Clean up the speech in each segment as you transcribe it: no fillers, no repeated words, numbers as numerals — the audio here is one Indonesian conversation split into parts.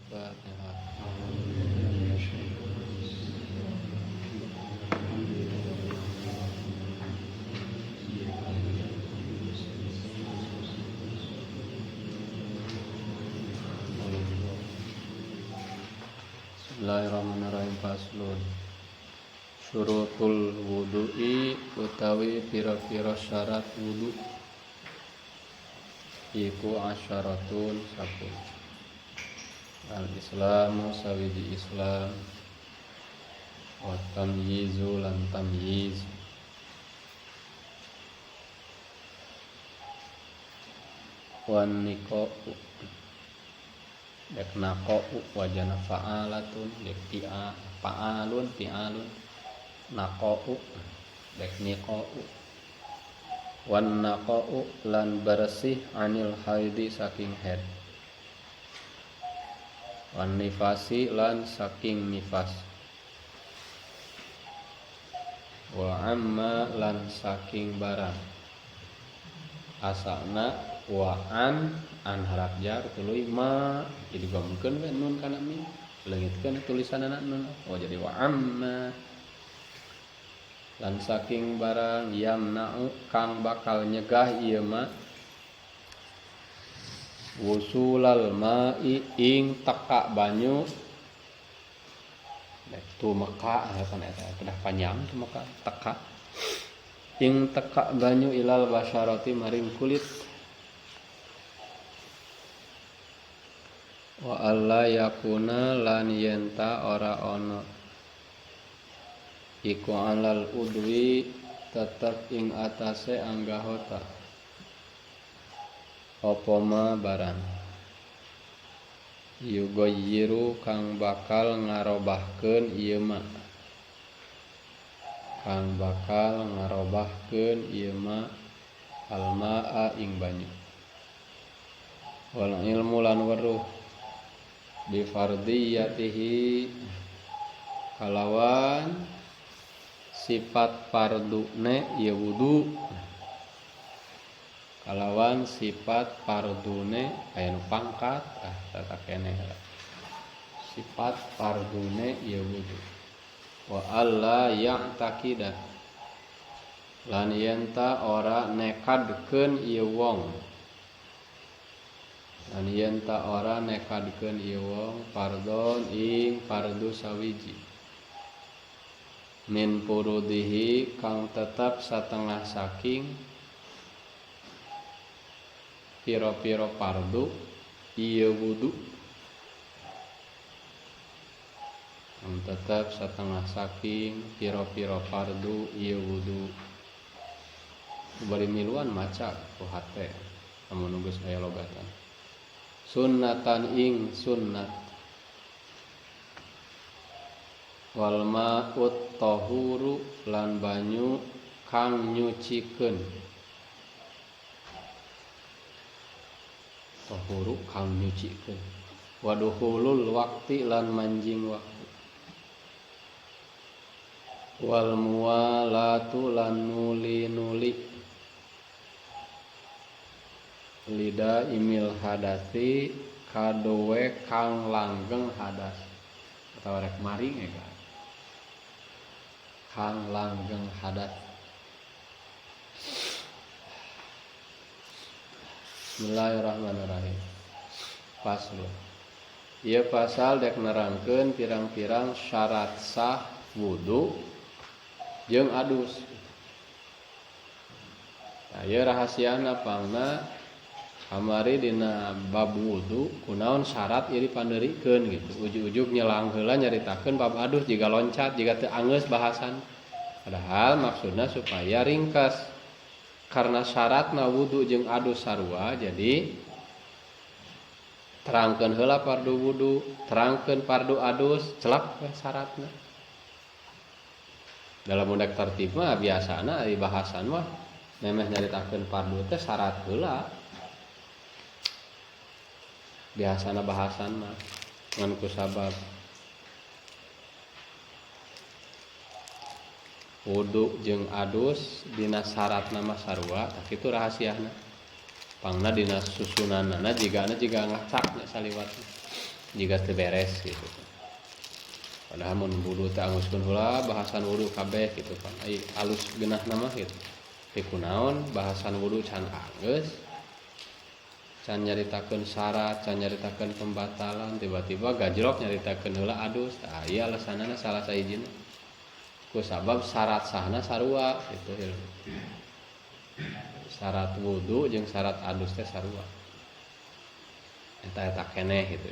Fatihah. Bismillahirrahmanirrahim. Faslun. Syurutul wudu'i utawi pira-pira syarat wudu iku asyaratun 10. Al-Islamu sawiji Islam, wa tamyizu lan tamyiz, wan niqa'u dek naqa'u wajana fa'alatun dek fa'alun naqa'u dek niqa'u, wan naqa'u lan bersih anil haidi saking haid, wan nifasi lan saking nifas, wa amma lan saking barang. Asana wa an harap jar tuluy ma jadi gomkeun we nun kana min leungitkeun tulisanana nun jadi wa amma lan saking barang yamna'u kang bakal nyegah ieu ma wusulal ma'i ing teka banyu tu meka kan eta kedah panjang tu meka teka ing teka banyu ilal basyarati maring kulit, wa alla yakuna lan yenta ora ono iku alal udwi tetep ing atase anggahota apa ma barang yugoyiru kang bakal ngarobahkeun ieu ma almaa ing banyu, wal ilmu lan weruh bi fardiyatihi kalawan sifat fardune ieu wudu, kalawan sifat fardune aya nu pangkat tata keneh sifat fardune ieu wudu, wa alla ya'taqida lan yenta ora nekadkeun ieu wong fardon ing fardu sawiji min furudihi kang tetap satengah saking pira-pira fardu ieu wudu, kang tetap satengah saking pira-pira fardu ieu wudu. Bari miluan maca ku hate amun geus aya logatan. Sunnatan ing sunnat, wal ma'ut tahuru lan banyu kang nyucikeun, tahuru kang nyucikeun, wa dukhulul waqti lan manjing waktu, wal muwalatu lan nuli-nuli lida imil hadasi kadowe kang langgeng hadas atau rek maring kang langgeng hadas. Bismillahirrahmanirrahim. Faslun. Ieu pasal dek nerangkeun pirang-pirang syarat sah wudu jeung adus. Ieu rahasiana pangna kamari dina bab wudu kunaon syarat ieu dipandeurikeun gitu. Ujug-ujug nyelang heula nyaritakeun bab adus jiga loncat jiga teu angeus bahasan. Padahal maksudna supaya ringkas. Karena syaratna wudu jeung adus sarua jadi terangkeun heula fardu wudu, terangkeun fardu adus, celak syaratna. Dalam undang tertib mah biasana di bahasan mah memeh nyaritakeun fardu teh syarat heula. Biasana bahasan mah ngan ku sabab wudu jeung adus dina syaratna mah sarua, tak itu rahasiana. Pangna dina susunanana jigana jiga ngacak nya saliwat. jika teu beres gitu. Padahal mun wudu teh anguskeun heula bahasan wudu kabeh gitu kan. Ai alus geunah nama gitu. Ti kunaon bahasan wudu can anggeus can nyaritakeun syarat, can nyaritakeun pembatalan, tiba-tiba gajrok nyaritakeun heula adus. Tah ieu alasanana salah sahijina. Ku sabab syarat sahna sarua gitu. Syarat wudu jeung syarat adus teh sarua. Eta keneh gitu.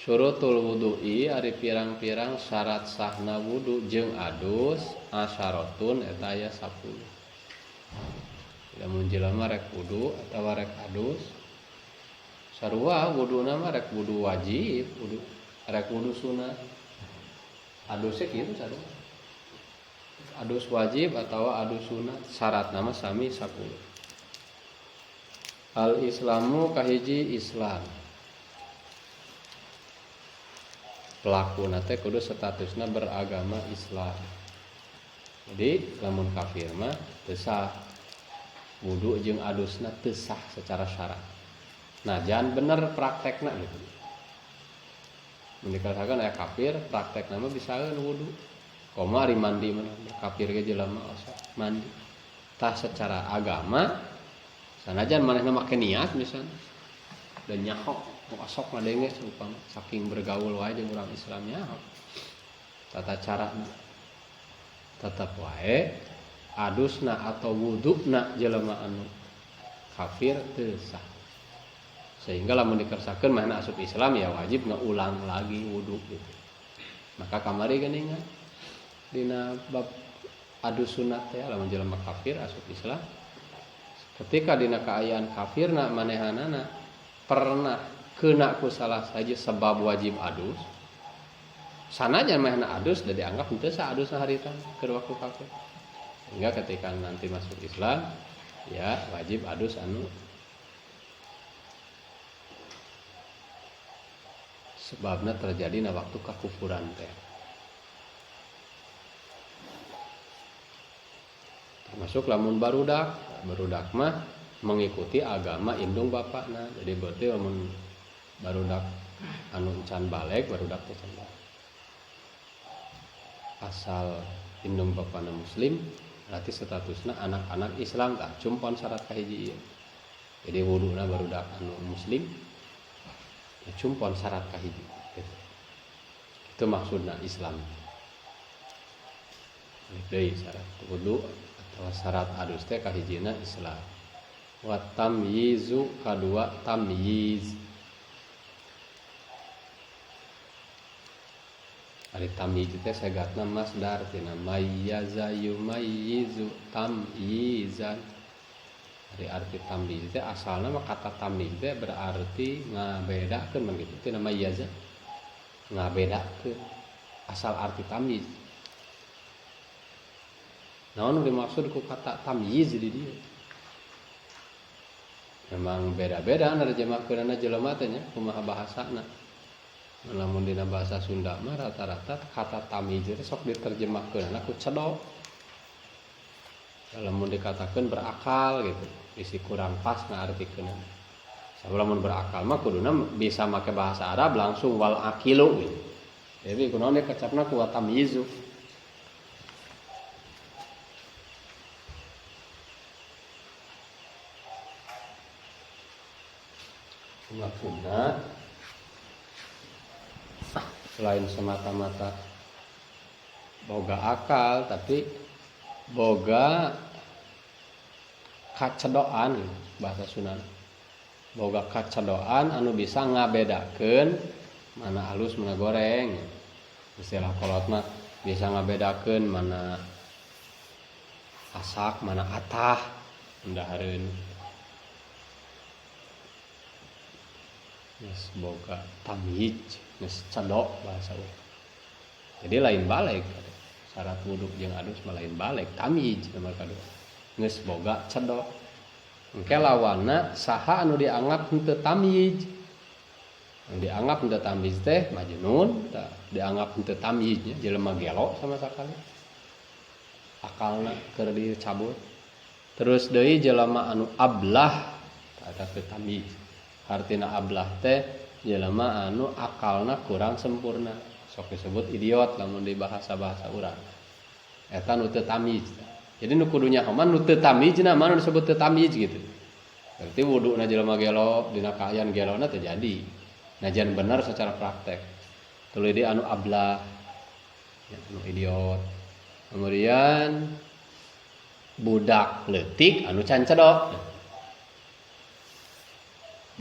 Syurutul wudu'i ari pirang-pirang syarat sahna wudu jeung adus asyaratun eta aya 10. Lamun jelema rek wudu atawa rek adus sarua wuduna mah rek wudu wajib, rek wudu sunat. Adusnya kitu sarua. Adus wajib atawa adus sunat syaratna mah sami 10. Al Islamu kahiji Islam. Pelakuna teh kudu statusna beragama Islam. Jadi lamun kafir mah teu sah wudu jeung adusna teu sah secara syarat. Nah, jangan bener praktekna gitu. Mun dikatakan aya kafir, praktekna mah bisaeun wudu. Koma ari mandi mah kafir ge jelema asa mandi. Tah secara agama sanajan manehna make niat misalnya dan nyahok asok ngadenge upama saking bergaul wae jeung urang Islam nyahok. Tata carana tetep wae adusna atau wuduna jelema anu kafir teu sah. Sehingga lamun dikersakeun manehna asup Islam ya wajib ngeulang lagi wudu gitu. Maka kamari geuningan dina bab adus sunat teh lamun jelema kafir asup Islam ketika dina kaayaan kafirna manehanana pernah kena ku salah saja sebab wajib adus sanajan manehna adus da dianggap henteu sah adusna harita keur waktu kafir. Hingga ketika nanti masuk Islam ya wajib adus anu sebabna terjadi na waktu kakufuran teh. Termasuk lamun barudak mah mengikuti agama indung bapakna. Jadi berarti lamun barudak anu can balik barudak teh can balik. Asal indung bapakna muslim berarti statusna anak-anak Islam tah cumpon syarat kahiji ieu. Jadi wuduna barudak anu muslim cumpon syarat kahiji gitu. Itu maksudna Islam. Deui syarat wudu atau syarat adus teh kahijina Islam. Wa tamyizu kadua tamyiz. Ari tamyiz teh segatna masdar tina mayyaza yumayyizu tamyizan. Ari arti tamyiz teh asalna mah kata tamyiz teh berarti ngabedakeun mah kitu tina mayyaza. Ngabedakeun asal arti tamyiz. Naon dimaksud ku kata tamyiz di dieu? Memang beda-beda narjemahkeunna jelema teh nya kumaha bahasana. Lamun dina bahasa Sunda mah rata-rata kata tamyiz teh sok diterjemahkeunna ku cedok. Lamun dikatakeun berakal gitu, isi kurang pas ngartikeunna. Sabab lamun berakal mah kuduna bisa make bahasa Arab langsung wal aqilu gitu. Jadi kunaon kecapna ku tamyizu. Maksudna selain semata-mata boga akal tapi boga kacedoan bahasa Sunda. Boga kacedoan anu bisa ngabedakeun mana halus mana goreng. Istilah kolot mah bisa ngabedakeun mana asak mana atah endahareun. Geus boga tamyiz, geus cedok bahasa urang. Jadi lain balik. Syarat wudu jeung adus mah lain balik, tamyiz nomor kadua. Geus boga cedok. Engke lawanna saha anu dianggap henteu tamyiz. Anu dianggap henteu tamyiz teh majnun, tah dianggap henteu tamyiz nya jelema gelo sama sakali. Akalna keur dicabut. Terus deui jelema anu ablah tah teu tamyiz. Artina ablah teh jelema anu akalna kurang sempurna sok disebut idiot lamun di bahasa-bahasa urang eta nu teu tamiz. Jadi nu kudu nyahoman nu teu tamizna mana disebut teu tamiz gitu. Berarti wuduna jelema gelo dina kaayaan gelona teu jadi. Najan benar secara praktek. Tuluy di anu ablah ya, anu idiot. Kemudian budak leutik anu can cedok.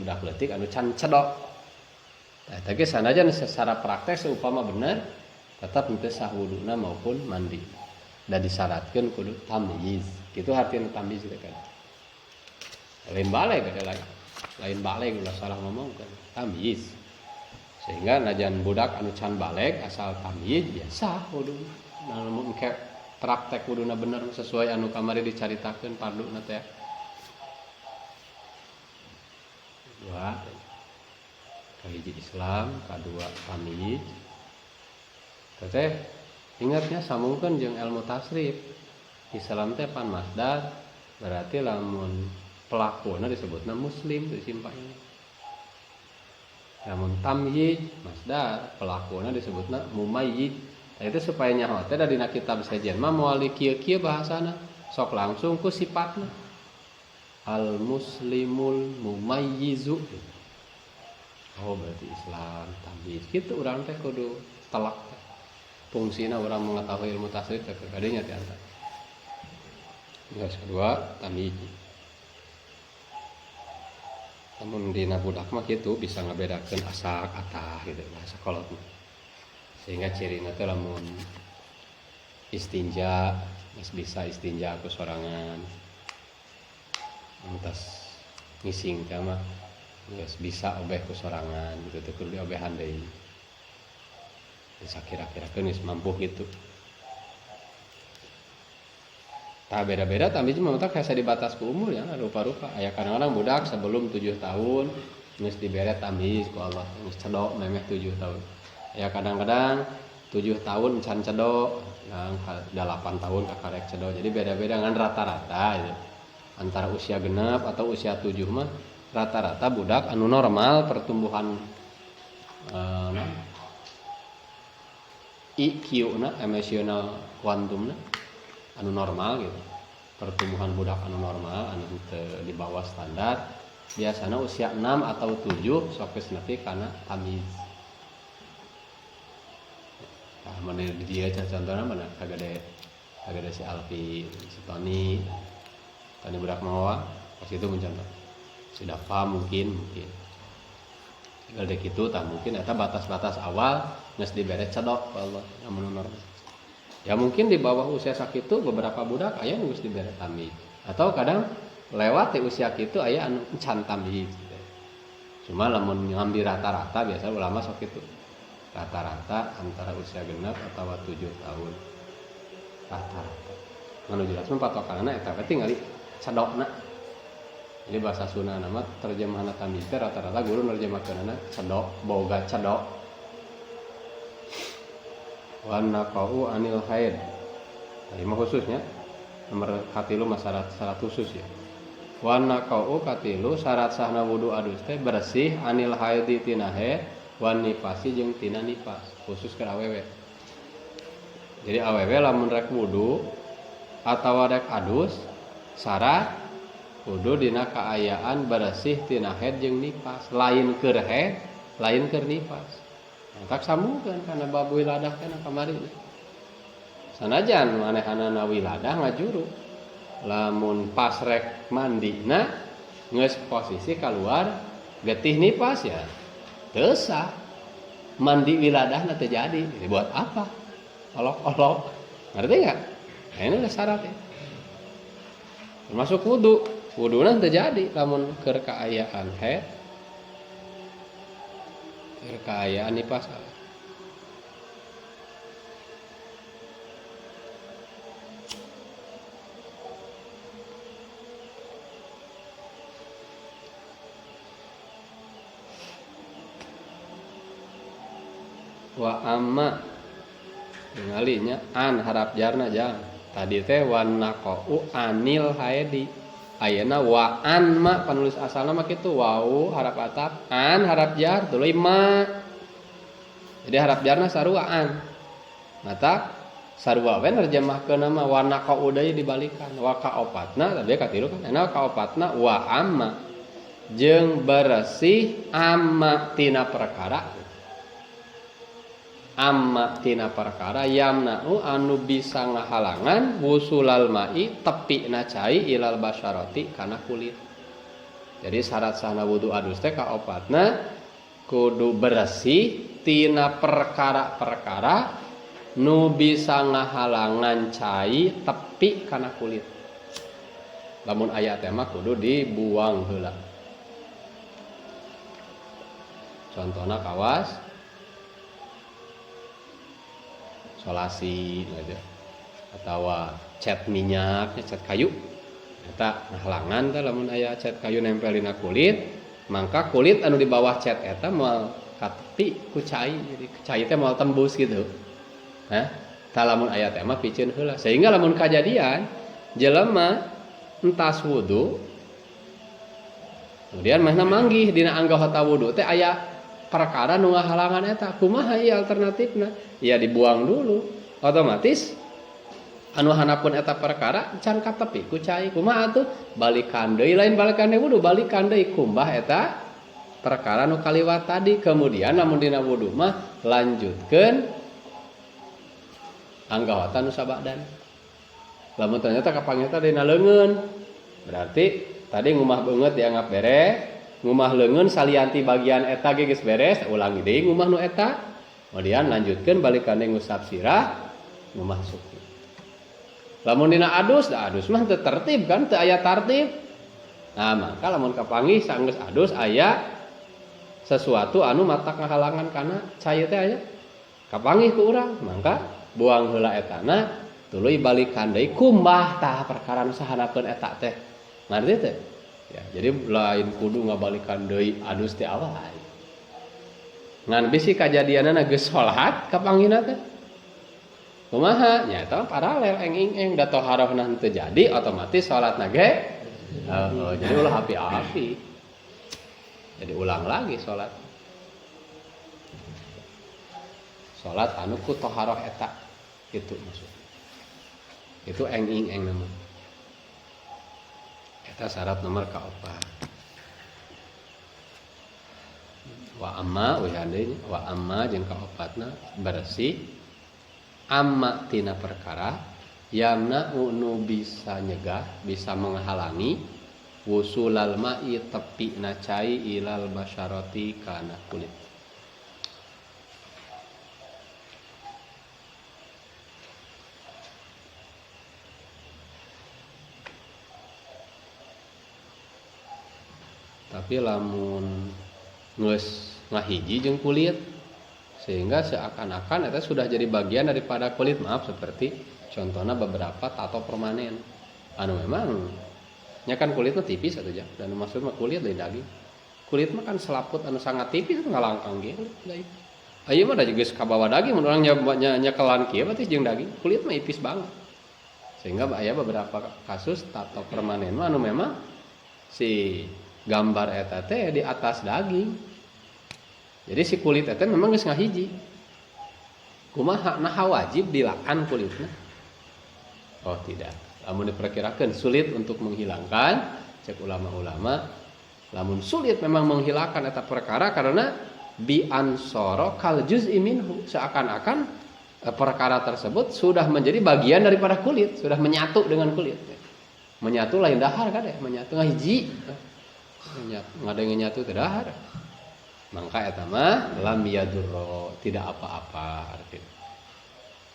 Budak leutik anu can cedok. Nah, tapi sanajan secara praktek seupama bener tetap henteu sah wuduna maupun mandi. Da disyaratkeun kudu tamyiz. Kitu artina tamyiz kan. Lain balik beda lagi. Lain balik ulah salah ngomong kan. Tamyiz. Sehingga najan budak anu can balik asal tamyiz ya sah wudu. Namun kayak praktek wuduna bener sesuai anu kamari dicaritakeun parduna teh. Dua kahiji Islam, kadua tamyiz. Teh ingatnya samungkeun jeung ilmu tasrif. Islam teh pan masdar berarti lamun pelakuna disebutna muslim teu simpangna. Lamun tamyiz masdar pelakuna disebutna mumayyiz. Nah, itu supaya nyaho teh da dina kitab sajen mah moal kieu-kieu bahasana sok langsung ku sifatna. Al muslimul mumayyizu. Oh berarti Islam tamyiz. Kitu urang teh kudu telak. Fungsina orang mengetahui ilmu tasrif teh kadinya teh anta. Yang kedua tamyiz. Namun dina budak mah kitu bisa ngabedakeun asak atah gitu bahasa kolot mah. Sehingga cirina teh lamun istinja geus bisa istinja ku sorangan. Entas ngising teh mah geus bisa obeh ku sorangan gitu teh kudu diobehan deui. Bisa kira-kira geus mampu gitu. Tah beda-beda tamyiz mah teh kayak dibatas ku umur ya rupa-rupa. Aya kadang-kadang budak sebelum 7 tahun geus dibere tamyiz ku Allah, geus cedok memeh 7 tahun. Aya kadang-kadang 7 tahun can cedok, yang 8 tahun kakarek cedok. Jadi beda-beda ngan rata-rata gitu. Antara usia genep atau usia 7 mah rata-rata budak anu normal pertumbuhan IQ na emotional quantum na anu normal gitu. Pertumbuhan budak anu normal anu di bawah standar biasanya usia 6 atau 7 sok geus nepi kana tamyiz. Nah, mana dia contohna mana kagade si Alfi, si Tony budak mawa pas itu mencontoh. Si Dafa mungkin tinggal dek itu tak mungkin eta batas-batas awal geus dibere cedok Allah anu normal. Ya mungkin di bawah usia sakitu beberapa budak aya nu geus dibere tamyiz atau kadang lewat di usia kitu aya anu can tamyiz. Cuma lamun ngambil rata-rata biasa ulama sok kitu. Rata-rata antara usia genep atau 7 tahun. Rata-rata. Anu jelas mah patokanna eta teh tinggali cedokna. Jadi bahasa Sunda nama terjemahan tamyiz rata-rata guru nerjemahkeunna cedok, boga cedok. Wa naqau anil haid. Tadi mah khususnya nomor katilu mah syarat khusus ya. Wa naqau katilu syarat sahna wudu adus teh bersih anil haidi tina haid wan nifasi jeung tina nifas khusus ke awewe. Jadi awewe lamun rek wudu atawa rek adus syarat kudu dina kaayaan bersih tina haid jeung nifas, lain keur haid, lain keur nifas. Tak sambungkeun kana bab wiladah kana kamari. Sanajan manehanana wiladah ngajuru. Lamun pas rek mandina geus posisi keluar getih nifas ya. Teu sah. Mandi wiladahna teu jadi. Jadi buat apa? Olok-olok. Ngerti enggak? Nah, ini syaratnya. Termasuk wudu. Wuduna teu jadi lamun keur kaayaan haid. Keur kaayaan nifas. Wa amma ngalinya an harap jarna jang tadi teh wan naqau anil haidi ayeuna wa an ma penulis asalna mah kitu wau harap atap an harap jar tuluy ma. Jadi harap jarna sarua an. Mata sarua we nerjemahkeun mah wa naqau deui dibalikan wa kaopatna tadi katilu kan ana kaopatna wa amma jeung bersih amma tina perkara yamna'u anu bisa ngahalangan wusulal ma'i tepina cai ilal basyarati kana kulit. Jadi syarat sahna wudu adus teh kaopatna kudu bersih tina perkara-perkara nu bisa ngahalangan cai tepi kana kulit. Lamun aya teh mah kudu dibuang heula. Contohna kawas solasi gitu. Atau cat minyak, cat kayu. Eta ngahalangan teh lamun aya cat kayu nempel dina kulit, mangka kulit anu di bawah cat eta moal katepi ku cai. Jadi cai teh moal tembus gitu. Hah? Tah lamun aya teh mah pikeun heula. Sehingga lamun kajadian jelema entas wudu kemudian mahna manggih dina anggota wudu teh aya perkara nu ngahalangan eta kumaha ieu alternatifna? Ya dibuang dulu. Otomatis anu hanapun eta perkara can katepi ku cai. Kumaha atuh? Balikan deui lain balikan deui wudu, balikan deui kumbah eta perkara nu kaliwat tadi. Kemudian lamun dina wudu mah lanjutkeun anggota nu sabadan. Lamun ternyata kapangeta dina leungeun, berarti tadi ngumah beungeut dianggap beres, ngumah leungeun salianti bagian eta ge geus beres, ulangi deui ngumah nu eta. Kemudian lanjutkeun balikan deui ngusap sirah, ngumah suci. Lamun dina adus, adus mah teu tertib kan, teu aya tartib. Nah, maka lamun kapanggih sanggeus adus aya sesuatu anu matak ngahalangan kana cai teh aya. Kapanggih ku urang, mangka buang heula etana, tuluy balikan deui kumbah tah perkara nu sahanakeun eta teh. Ngarti teh? Ya, jadi lain kudu ngabalikan deui adus teh awal. Ngan bisi kajadianana geus salat kapanggihna teh. Kumaha? Nya eta paralel eng-eng da toharohna teu jadi otomatis salatna ge jadi ulah api-api. Jadi ulang lagi salat. Salat anu ku toharoh eta gitu maksudnya. Itu eng-eng nama. Eta syarat nomor kaopat. Wa amma uyandeunya wa amma jeung kaopatna bersih amma tina perkara yamna nu bisa nyegah, bisa menghalangi wusulal ma'i tepina cai ilal basyarati kana kulit. Tapi lamun geus ngahiji jeung kulit sehingga seakan-akan itu sudah jadi bagian daripada kulit, maaf seperti contohnya beberapa tato permanen anu memang nya kan kulitnya tipis atuh ja dan maksudnya kulit lain daging. Kulit mah kan selaput anu sangat tipis ngalangkang ge deui. Ayeuna mah da geus ka bawah daging mun urang nyekelan kieu berarti jeung daging. Kulit mah ipis banget. Sehingga aya beberapa kasus tato permanen mah anu memang si gambar eta teh di atas daging. Jadi si kulit eta memang geus ngahiji. Kumaha naha wajib dilaan kulitna? Oh tidak. Lamun diperkirakan sulit untuk menghilangkan, cek ulama-ulama, lamun sulit memang menghilangkan eta perkara karena bi ansoro kal juz'i minhu, seakan-akan perkara tersebut sudah menjadi bagian daripada kulit, sudah menyatu dengan kulit. Menyatu lain dahar kan ya, menyatu ngahiji. Ngadenge nyatu teh dahar. Mangka eta mah lam yadurro, tidak apa-apa artinya.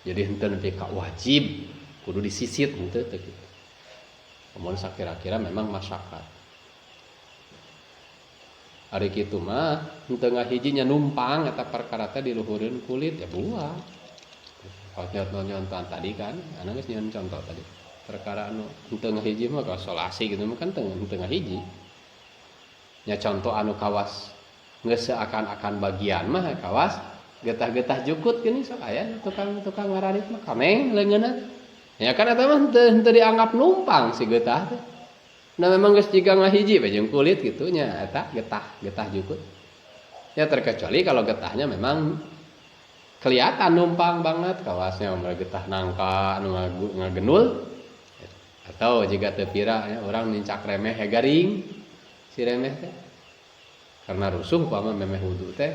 Jadi henteu nepi ka wajib kudu disisit henteu teh kitu. Mun sakira-kira memang masyakat. Ari kitu mah henteu ngahijinya numpang eta perkara teh diluhureun kulit ya buah. Nyontohan tadi kan, ana geus nyeun contoh tadi. Perkara anu henteu ngahiji mah solasi gitu mah kan henteu ngahiji. Nya contoh anu kawas geus seakan-akan bagian mah kawas getah-getah jukut gini sok aya tukang ngararit mah kameng leungeunna. Ya kan eta mah henteu dianggap numpang si getah teh. Nah memang geus jiga ngahiji we jeung kulit kitu nya eta getah jukut. Ya terkecuali kalau getahnya memang kelihatan numpang banget kawasnya umur getah nangka anu ngagendul atau jika teu pira ya orang nincak remeh garing si remeh teh karena rusuh upama memeh wudu teh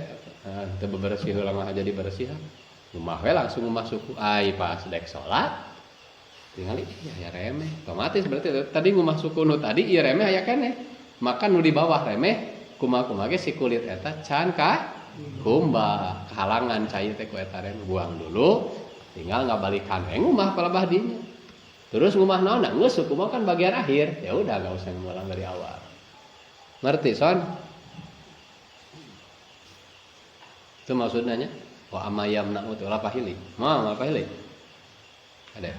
teu bebersih heula mah jadi bersih rumah we langsung rumah suku ai pas dek salat tingali ya remeh otomatis berarti tadi ngumah suku nu tadi ieu remeh aya keneh maka nu di bawah remeh kumaha ge si kulit eta can ka kumbah kehalangan cai teh ku eta remeh buang dulu tinggal ngabalikan ngumah palebah dinya terus ngumah naon geus suku mah kan bagian akhir ya udah enggak usah ngulang dari awal ngerti son itu maksudnya wa amayam na'ut wala pahili ma pahili ada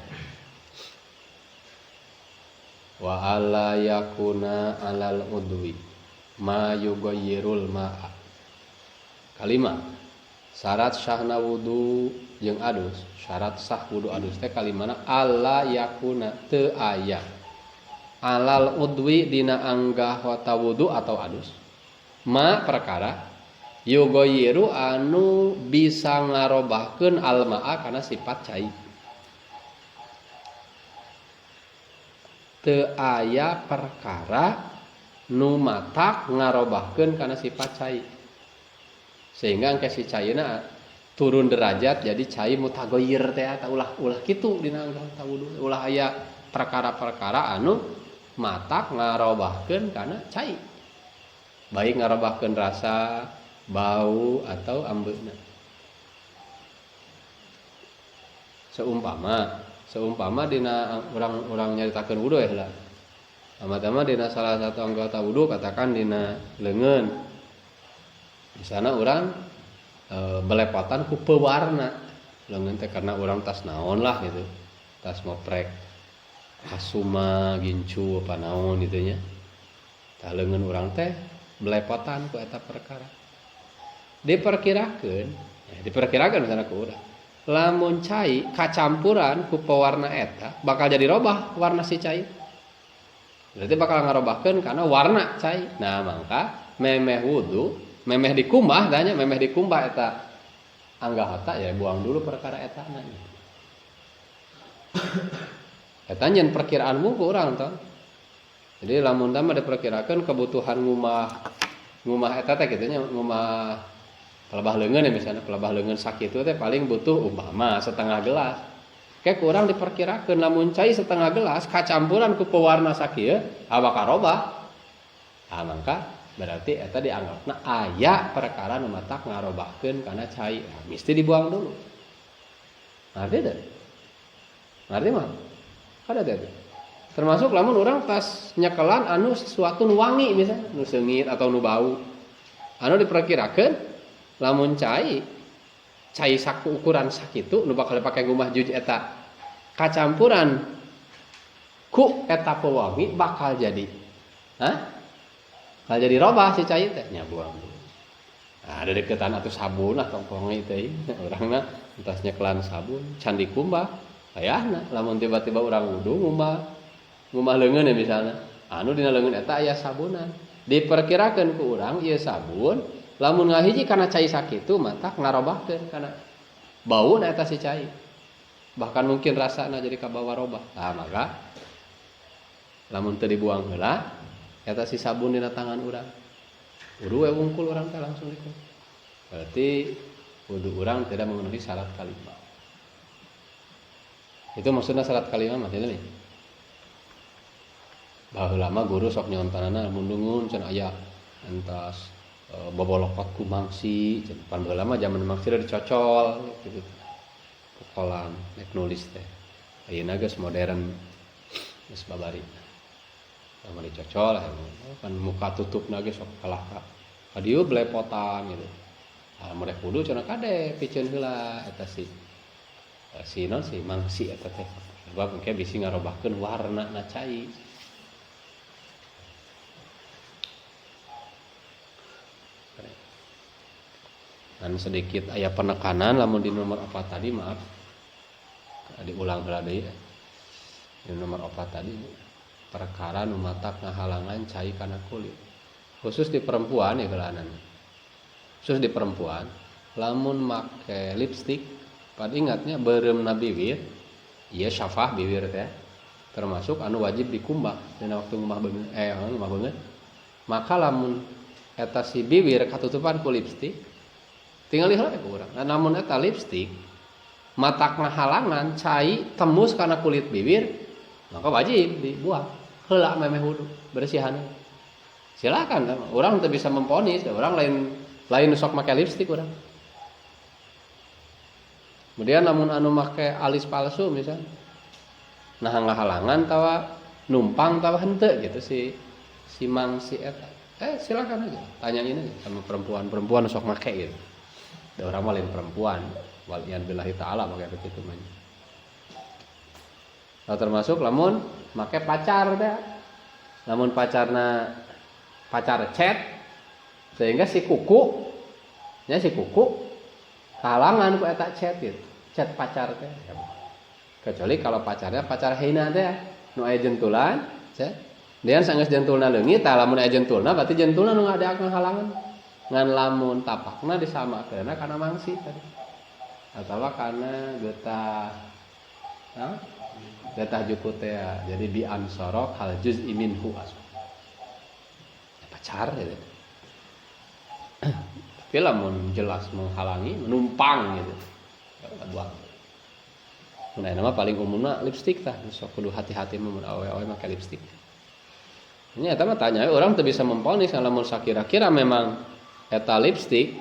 wa alla yakuna alal udwi ma yughayyirul ma'a kalimat syarat sahna wudu jeung adus syarat sah wudu adus teh kalimana alla yakuna teu aya alal udwi dina anggahota wudu atau adus ma perkara yughayyiru anu bisa ngarobahkeun al ma'a kana sifat cai teu aya perkara nu matak ngarobahkeun kana sifat cai sehingga engke si cayeuna turun derajat jadi cai mutaghayyir teh eta ulah kitu dina anggota wudu ulah aya perkara-perkara anu matak ngarobahkeun kana cai baik ngarobahkeun rasa bau atau ambeuna seumpama dina urang nyaritakeun wudu ya heula amat-amat dina salah satu anggota wudu katakan dina leungeun di sana orang belepotan ku pewarna leungeun teh karena orang tas naon lah gitu tas moprek hasuma gincu apa naon gitu nya tah leungeun urang teh belepotan ku eta perkara diperkirakeun misalna ku urang lamun cai kacampuran ku pewarna eta bakal jadi robah warna si cai berarti bakal ngarobahkeun karena warna cai nah mangka memeh wudu memeh dikumbah tanya memeh dikumbah eta anggahata ya buang dulu perkara eta nanya eta nyen perkiraanmu ku urang tah jadi lamun tah mah diperkirakeun kebutuhan ngumah eta teh kitu nya ngumah pelebah leungeun ya misalnya pelebah leungeun sakitu teh paling butuh umpama setengah gelas kayak kurang diperkirakeun lamun cai setengah gelas kacampuran ku pewarna sakieu bakal robah mangka berarti eta dianggapna aya perkara nu matak ngarobahkeun kana cai mesti dibuang dulu ngerti teh ngerti mah kada teh termasuk lamun urang tas nyekelan anu sesuatu nu wangi misalnya nu seungit atau nu bau anu diperkirakeun lamun cai saku ukuran sakitu nu bakal dipake ngumah juj eta kacampuran ku eta pewangi bakal jadi bakal jadi robah si cai teh nya buang dulu ada deketan atuh sabun atau pongi teh urangna entas nyekelan sabun can dikumbah ayahna lamun tiba-tiba urang wudu ngumah leungeun ya misalna anu dina leungeun eta aya sabunan diperkirakeun ku urang ieu sabun lamun ngahiji kana cai sakitu matak ngarobahkeun kana bauna eta si cai bahkan mungkin rasana jadi kabawa robah maka lamun teu dibuang heula eta si sabun dina tangan urang wudu we wungkul urang teh langsung dikumpul berarti wudu urang tidak memenuhi syarat kalimah itu maksudnya syarat kalimah mah nih baheula mah guru sok nyontanana mundungun cenah aya entas bobolokot ku mangsi cenah pan baheula mah zaman mangsi dicocol gitu ku kolam nek nulis teh ayeuna geus modern geus babari sama dicocol kan muka tutupna ge sok kalah ka dieu belepotan gitu model kudu cenah kade piceun heula eta si mangsi eta teh sebab engke bisi ngarobahkeun warna na cai dan sedikit aya penekanan lamun di nomor apa tadi maaf diulang heula deui di nomor apa tadi perkara nu matak ngahalangan cai kana kulit. Khusus di perempuan ya gelanan. Khusus di perempuan, lamun make lipstik, pada ingatnya bereumna bibir, ieu syafah bibir teh termasuk anu wajib dikumbah dina waktu ngumah beungeut. Maka lamun eta si bibir katutupan ku lipstik, tinggal lihat ku urang. Nah, namun eta lipstik matak ngahalangan cai tembus kana kulit bibir, maka wajib dibuang. Heula memeh wudu, bersihan. Silakan, orang teu bisa memponis, orang lain sok make lipstik urang. Kemudian namun anu make alis palsu misal, nah ngahalangan tawa numpang tawa henteu gitu si mang si eta. Silakan aja, tanyain aja sama perempuan sok make gitu. Da urang mah lain perempuan, walian billahi taala make begitu mah. Nah, termasuk lamun make pacar teh. Lamun pacar chat sehingga si kuku halangan ku eta chat gitu. Chat pacar teh. Kecuali kalau pacarnya pacar heina teh nu aya jentulan, chat. Dean sanggeus jentulna leungit, tah lamun aya jentulna berarti jentulna nu ngadeakeun halangan. Ngan lamun tapakna disamakeunna kana mangsi tadi. Atawa kana getah getah juku teh. Jadi bi ansorok hal juz'i minhu asal. Pacar gitu. Tapi lamun jelas menghalangi, menumpang gitu. Buang. Mun aya nama paling umumna lipstik tah, sok kudu hati-hati mun awewe make lipstik. Ini eta mah tanya orang teu bisa memponis lamun sakira-kira memang eta lipstik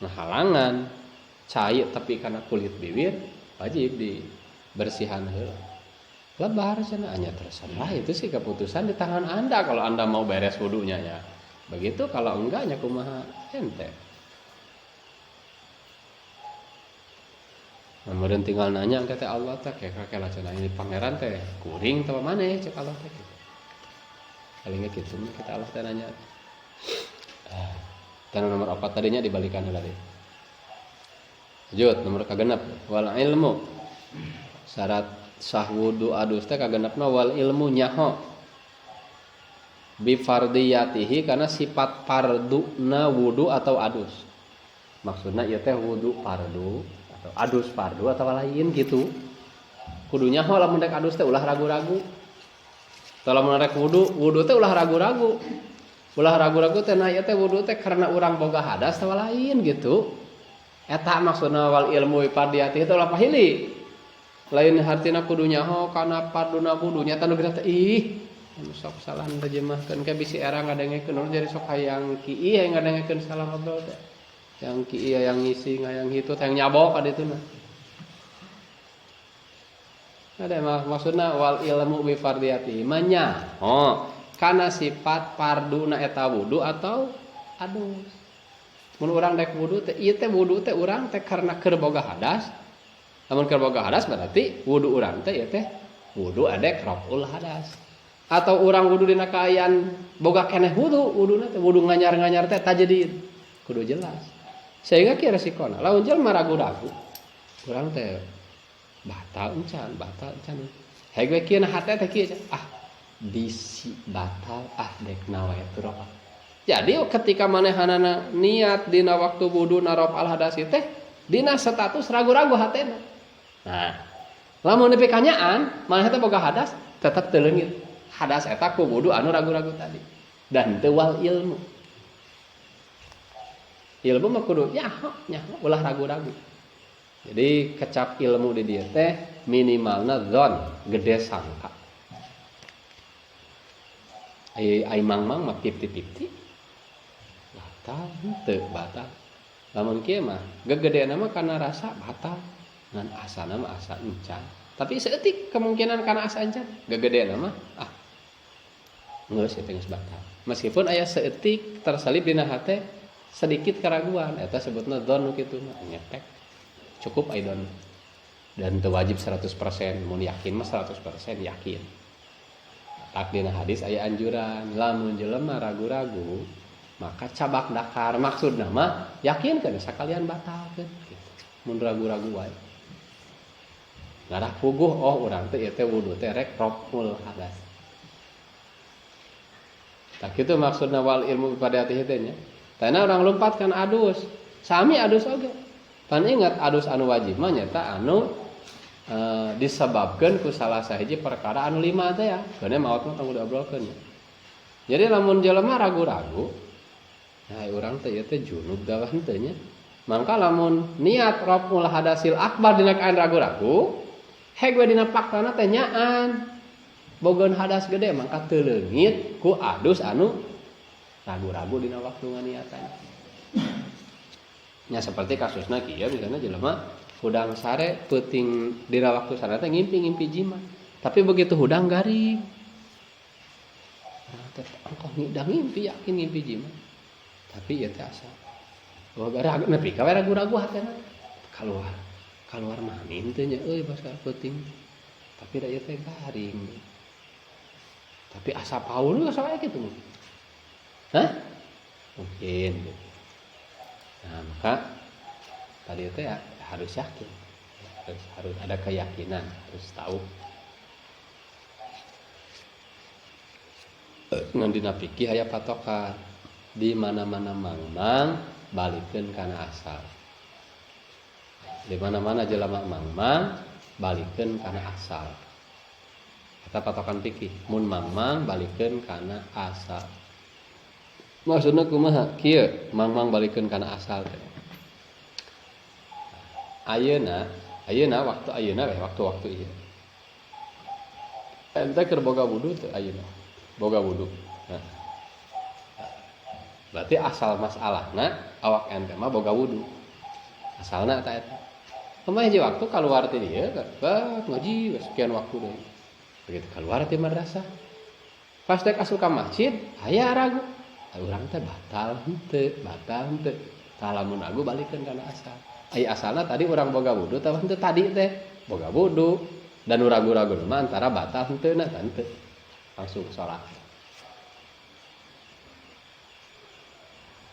ngahalangan cai tapi kana kulit bibir wajib dibersihan heula. Lebar cenah anya terserah itu sih keputusan di tangan Anda kalau Anda mau beres wudunya ya. Begitu kalau enggaknya kumaha ente. Kemudian tinggal nanya ke Allah teh kayak lah cenah ini pangeran teh kuring teh maneh cek Allah teh gitu. Paling gitu kita Allah teh nanya. Dan nomor 4 tadinya dibalikan heula deui. Lanjut nomor kagenep wal ilmu. Syarat sah wudu adus teh kagenepna wal ilmu nyaho. Bi fardiyatihi karena sifat farduna wudu atau adus. Maksudna ieu teh wudu fardu atau adus fardu atau lain gitu. Kudunya ho lamun rek adus teh ulah ragu-ragu. Tah lamun rek wudu teh ulah ragu-ragu. Ulah ragu-ragu teh nah ieu teh wudu teh karena urang boga hadas teh lain gitu. Eta maksudna wal ilmu fardiyati teh ulah pahili. Lain hartina kudunya ho kana farduna wudu nya teh nu teh ih sok salah terjemahkeun ke bisi era ngadengekeun urang jadi sok hayang kieu hayang ngadengekeun salah ngobrol teh. Yang kieu yang ngisi ngayang hitut yang nyabok ka ditu na. Ada maksudna wal ilmu bi fardiyati manya. Kana sifat farduna eta wudu atau adus. Mun urang dek wudu teh ieu teh wudu teh urang teh karena keur boga hadas. Lamun keur boga hadas berarti wudu urang teh ieu teh wudu adek raful hadas. Atau urang wudu dina kaayaan boga keneh wuduna teh wudu nganyar-nganyar teh tajadid. Kudu jelas. Sehingga kieu resikona. Lamun jelema ragu-ragu, urang teh batal encan. Hege kieu na hate teh kieu bisi batal dek nawe teu ropa. Jadi ketika manehanana niat dina waktu wudu narop al hadas teh dina status ragu-ragu hatena. Nah, lamun nepi kanyaan maneh teh boga hadas tetep teu leungit. Hadas eta ku wudu anu ragu-ragu tadi. Dan teu wal ilmu. Ilmu mah kudu nyaho ulah ragu-ragu. Jadi kecap ilmu di dieu teh minimalna dzon, gede sangka. Ai mangmang mah 50-50. Batal teu batal. Lamun kieu mah gegedeana mah kana rasa batal, ngan asana mah asa encan. Tapi seeutik kemungkinan kana asa encan, gegedeana mah geus eta geus batal. Meskipun aya seeutik tersalib dina hate sedikit keraguan, eta sebutna dzon nu kitu mah ngepek. Cukup aya dzon. Dan teu wajib 100%, mun yakin mah 100% yakin. Tak dina hadis aya anjuran, lamun jelema ragu-ragu, maka cabak dakar maksudna mah yakinkeun sakalian batalkeun gitu. Mun ragu-ragu wae. Ngarah puguh oh urang teh ieu teh wudu teh rek raful hadas. Tah kitu maksudna wal ilmu bipadatihi teh nya. Tana urang lumpat kan adus. Sami adus oge. Pan ingat adus anu wajib mah nyata anu disebabkeun ku salah sahiji perkara anu 5 teh ya. Keuna maot mah kanggo diobrolkeun. Jadi lamun jelema ragu-ragu, nah urang teh ieu teh junub dawah henteu nya. Mangka lamun niat raful hadasil akbar dina kain ragu-ragu, heg we dina faktana teh nyaan. Bogeun hadas gede mangka teu leungit ku adus anu ragu-ragu dina waktu nganiatan. Nya seperti kasusna kieu misalna jelema hudang sare peuting dina waktu sare teh ngimpi jima. Tapi begitu hudang garing. Nah, teh engkau ngimpi yakin ngimpi jima. Tapi ieu teh asa. Oh gara nepi ka we ragu-ragu hatena. Kaluar manin teh nya euy basa peuting. Tapi da ieu teh garing. Tapi asa paul asa wae kitu mungkin. Hah? Mungkin gitu. Nah, maka tadi itu ya harus yakin. Harus ada keyakinan, harus tahu. Ngan dina fikih aya patokan. Di mana-mana mangmang balikeun kana asal. Di mana-mana jelema mangmang balikeun kana asal. Eta patokan fikih. Mun mangmang balikeun kana asal. Maksudna kumaha? Kieu mangmang balikeun kana asal teh. Ayeuna waktu ayeuna we waktu ieu. Ente keur boga wudu teu ayeuna? Boga wudu. Nah. Berarti asal masalahna awak ente mah boga wudu. Asalna eta eta. Kumaha hiji waktu kaluar ti dieu ngaji sekian waktu deui. Begitu kaluar ti madrasah. Pas dek asup ka masjid aya ragu. Urang teh batal henteu. Tah lamun agu balikeun kana asal. Ai asalna tadi urang boga wudu tah henteu tadi teh boga wudu dan ragu-ragu mah antara batal henteuna tah henteu. Langsung salat.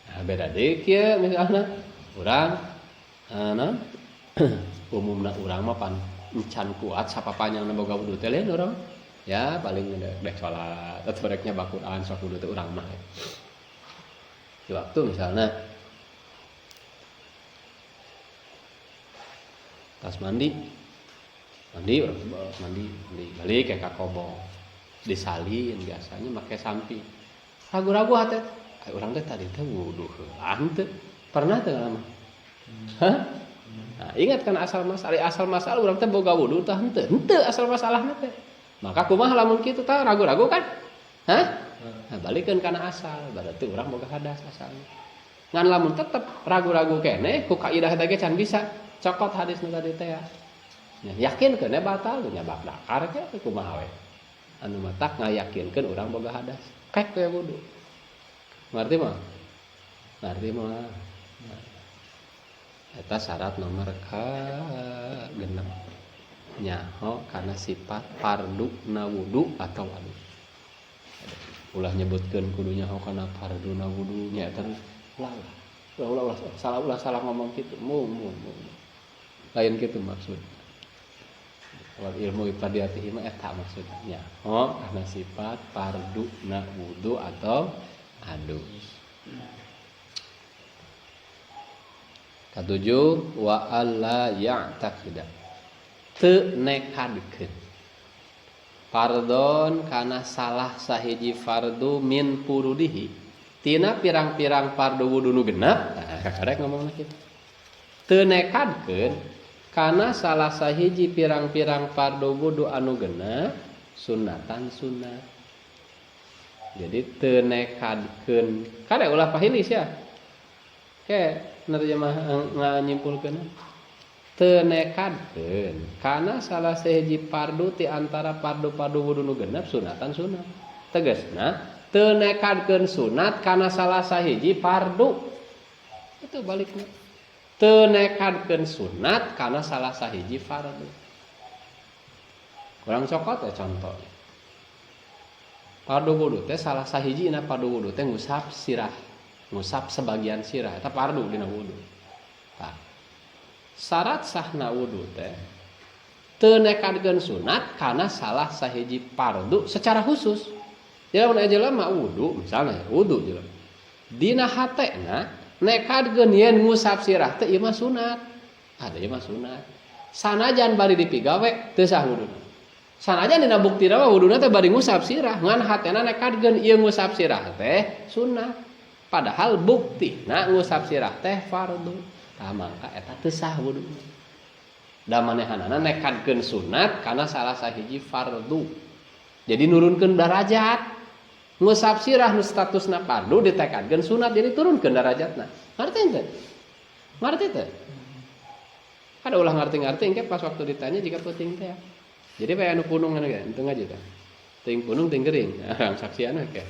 Nah, beda deui kieu misalna urang umumna urang mah pan encan kuat sapapanyangna boga wudu teh lain urang. Ya paling dek salat atau reknya bakuran sok wudu teh urang mah. Di waktu misalnya tas mandi balik kayak kakobong disalin biasanya pakai sampi ragu-ragu hati orang teh tadi teh wudu heulang teu pernah teu lama hah nah, ingat kan asal masalah urang teh boga wudu tah henteu asal masalahna teh maka kumaha lamun kitu tah ragu-ragu kan hah nah, balikeun kana asal berarti urang boga hadas asalna ngan lamun tetep ragu-ragu keneh ku kaidah teh ge can bisa cokot hadis nu tadi teh ya yakin keneh batal nya bak dakar teh kumaha we anu mah tak ngayakinkeun urang boga hadas kek teh wudu ngarti mah eta syarat nomor ka-6 nyaho kana sifat fardu na wudu atau adu ulah nyebutkeun kudu nyaho kana fardu na wudu nya terus ulah salah ngomong kitu lain kitu maksud wal ilmu ibadatihi mah eta maksudnya kana sifat fardu na wudu atau adu. Katujuh wa alla ya'taqida teu nekadkeun fardon kana salah sahiji fardu min furudihi tina pirang-pirang fardu wudu nu genep karek ngomongna kitu teu nekadkeun kana salah sahiji pirang-pirang fardu wudu anu genep sunatan sunat jadi teu nekadkeun kada ulah pahilis ya ke nerjemah nganyimpulkeun teu nekadkeun kana salah sahiji fardu ti antara fardu-fardu wudu nu genep sunatan sunat tegasna teu nekadkeun sunat kana salah sahiji fardu itu balikna teu nekadkeun sunat kana salah sahiji fardu kurang cokot ya contoh fardu wudu teh salah sahiji na fardu wudu teh ngusap sirah ngusap sebagian sirah eta fardu dina wudu tah syarat sahna wudu teh teu nekadkeun sunat kana salah sahiji fardu secara khusus. Jadi mun jelema wudu misalnya wudu jelema. Dina hatena nekadkeun yen ngusap sirah teh ieu mah sunat. Ada ieu mah sunat. Sanajan bari dipigawe teu sah wuduna. Sanajan dina buktina mah wuduna teh bari ngusap sirah, ngan hatena nekadkeun ieu ngusap sirah teh sunat. Padahal buktina ngusap sirah teh fardu. Tah mangka eta teu sah wuduna. Da manehanana nekadkeun sunat kana salah sahiji fardu. Jadi nurunkeun derajat. Ngusap sirah nu statusna fardu ditekadkeun sunat jadi turunkeun derajatna. Ngarti teu? Ngarti teu? Kada ulah ngarti-ngarti engke pas waktu ditanya jika penting teh. Jadi bae anu punung anu ge, henteu ngaji teh. Teuing punung teuing gering. Arang saksian we ke.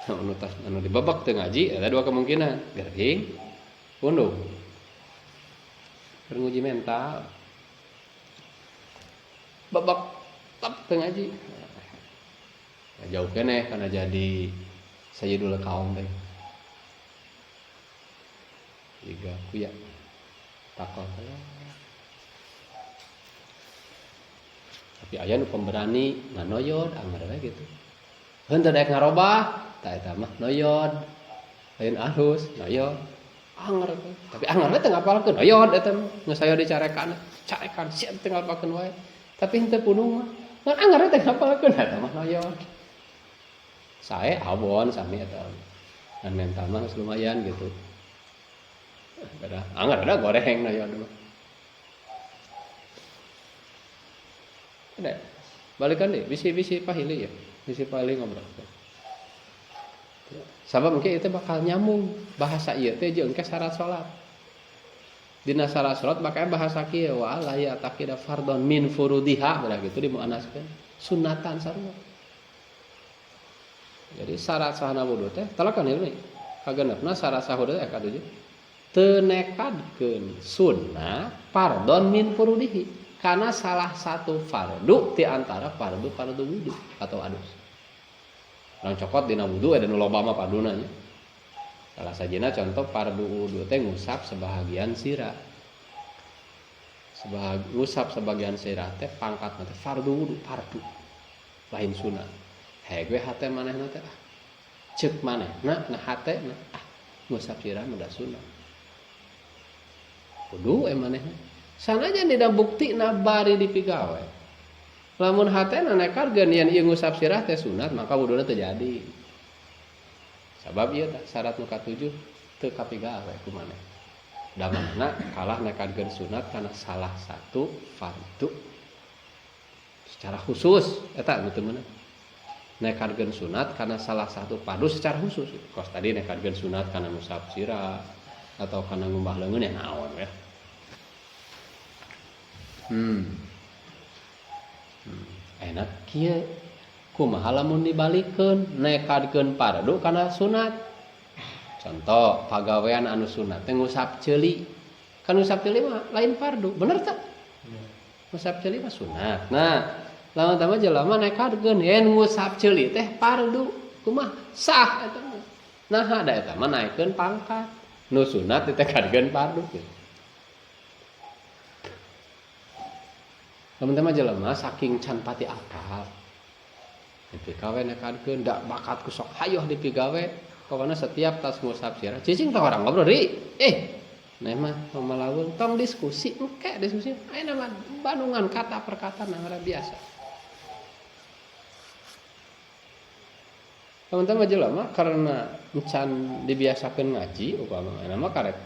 Anu tas anu dibabak teu ngaji, ada dua kemungkinan, gering, punung. Keur nguji mental. Babak tep teu ngaji. Ya, jauh keneh karena jadi sayyidul kaum teh. Jiga kuya takol teh. Tapi aya nu pemberani nganoyod anger we gitu. Henteu daek ngarobah, tah eta mah noyod. Lain alus, noyod. Anger teh. Tapi anger teh ngapalkeun noyod eta mah. Geus aya dicarekan, carekan siap teh ngapalkeun wae. Tapi henteu punung mah. Ngan anger teh ngapalkeun eta mah noyod. Sae awon sami eta. Ngan mental mah lumayan gitu. Kada anger ada goreng noyod mah. Ada. Balikan deh, bisi-bisi pahili ya. Bisi pahili ngobrol. Sabab engke itu bakal nyambung bahasa ieu teh jeung ke syarat salat. Dina syarat salat bakal bahasa kieu wa la ya taqida fardhon min furudiha belah gitu dimuannaskeun. Sunatan sarua. Jadi syarat sahna wudu teh talakan ieu kagenepna syarat sah wudu teh katujuh. Teu nekadkeun sunnah fardhon min furudihi. Karena salah satu fardu di antara fardu wudu atau adus. Orang cokot dina wudu ada nu loba mah farduna nya. Salah sajina contoh fardu wudu teh ngusap sebahagian sirah. Ngusap sebagian sirah teh pangkatna teh fardu wudu, fardu. Lain sunat. Hege hate manehna teh ceuk manehna nah hatena ngusap sirah mah da sunat. Wudu manehna sanajan dina buktina bari dipigawe. Lamun hatena nekadkeun yen ieu ngusap sirah teh sunat, maka wuduna teu jadi. Sabab ieu tah syarat nu katujuh teu kapigawe ku maneh. Da manehna kalah nekadkeun sunat kana salah satu fardu. Secara khusus eta nu teu meunang. Nekadkeun sunat kana salah satu fardu secara khusus. Kos tadi nekadkeun sunat kana ngusap sirah atau kana ngumbah leungeun ya naon we. Enak kieu kumaha lamun dibalikeun nekadkeun fardu kana sunat. Contoh pagawean anu sunat teh ngusap ceuli. Kan ngusap ceuli mah lain fardu, bener teh? Ngusap ceuli mah sunat. Nah, lamun tah mah jelema nekadkeun yen ngusap ceuli teh fardu, kumaha? Sah eta mah. Nah, da eta mah naekeun pangkat. Nu sunat ditekadkeun fardu gitu. Teman-teman jelema saking can pati akal. Dipigawe nekadkeun da bakat ku sok hayoh dipigawe. Pokona setiap tas ngusap sirah. Cicing teh orang ngobrol deui. Nah mah malaweung tong diskusi engke diskusi. Ayeuna mah bandungan kata per kata nangara biasa. Teman-teman jelema karena can dibiasakeun ngaji upama mah karek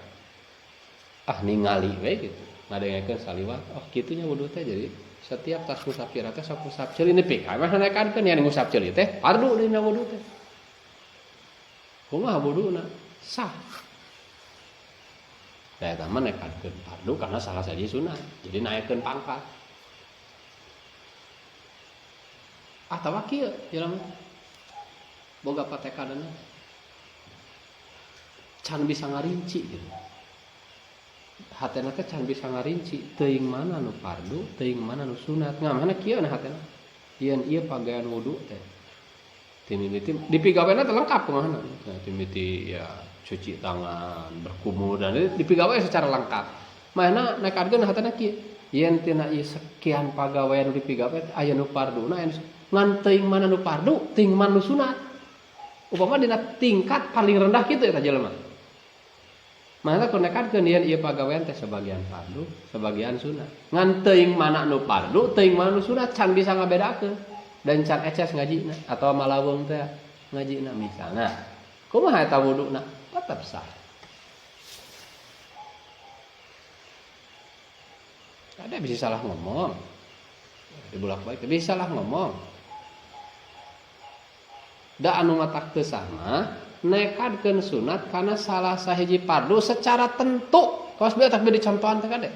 ningali we gitu. Ngadengekeun saliwat, oh kitunya wudu teh jadi setiap tas ngusap sirah teh sok ngusap ceuli nepi ka mah nekadkeun yen ngusap ceuli teh fardu dina wudu teh. Kumaha wuduna? Sah. Da eta mah nekadkeun fardu karena salah sahiji sunat, jadi naekeun pangkat. Atawa kieu jelema boga patekadana can bisa ngarinci gitu. Hatena teh can bisa ngarinci teuing mana nu fardu, teuing mana nu sunat. Ngamana kieu na hatena? Yen ieu pagawean wudu teh. Timimiti dipigawena teh lengkap kumahana. Nah, timimiti ya cuci tangan, berkumur dan dipigawe secara lengkap. Mahna nekadkeun hatena kieu. yen tina ieu sekian pagawean dipigawe aya nu parduna ngan teuing mana nu pardu teuing mana nu sunat upama dina tingkat paling rendah kitu eta jelema maka konekankeun yen ieu pagawean teh sebagian pardu sebagian sunat ngan teuing mana nu pardu teuing mana nu sunat can bisa ngabedakeun dan can eces ngajina atau malaweung teh ngajina misalna kumaha eta wuduna tetep sah. Ada bisa salah ngomong, dibulak-balik bisa salah ngomong. Da anu matak teu sama, nekadkeun sunat karena salah sahiji pardu secara tentu. Kaos beuh tak beuh dicontohan teh kade.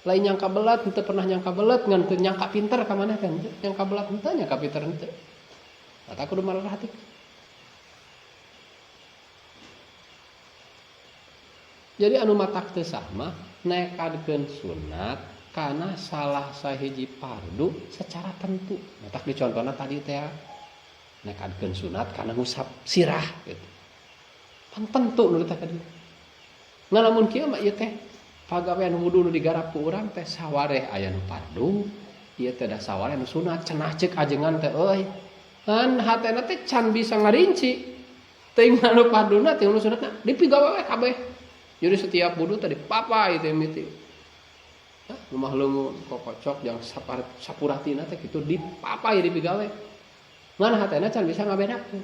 Lain nyangka belat, henteu pernah nyangka belat, ngan teu nyangka pinter ka maneh teh. Nyangka belat henteu, nyangka pinter henteu. Eta kudu marerahati. Jadi anu matak teu sama nekadkeun sunat karena salah sahiji pardu secara tentu. Matak dicontohna tadi teh nekadkeun sunat karena ngusap sirah gitu. Pan tentu nu teh kadieu. Ngalamun kieu mah ieu teh pagawean wudu nu digarap ku urang teh sawareh aya nu pardu, ieu teh da sawareh nu sunat cenah ceuk ajengan teh euy. Kan hatena teh can bisa ngarinci. Teuing anu parduna teuing nu sunatna dipigawe kabeh. Jadi setiap wudu tadi papa itu miti. Rumah leungu kokocok yang sapuratina teh kitu dipapai dipigawe. Ngan hatena can bisa ngabedakeun.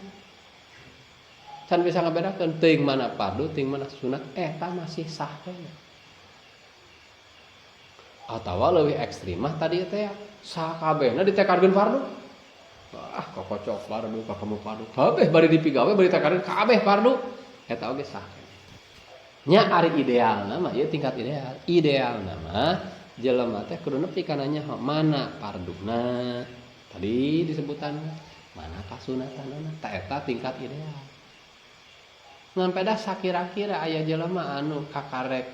Can bisa ngabedakeun teuing mana pardu, teuing mana sunat, eta masih sah we. Atawa leuwih ekstrim mah tadi teh sakabehna ditekarkeun fardu. Ah kokocok fardu, kakamu fardu. Kabeh bari dipigawe bari ditekarkeun kabeh fardu. Eta oge sah. Nya ari idealna mah ieu tingkat ideal. Idealna mah jelema teh kudu nepi kana nyaho mana parduna. Tadi disebutan mana kasunatanna. Tah eta tingkat ideal. Ngan peda sakira-kira aya jelema anu kakarek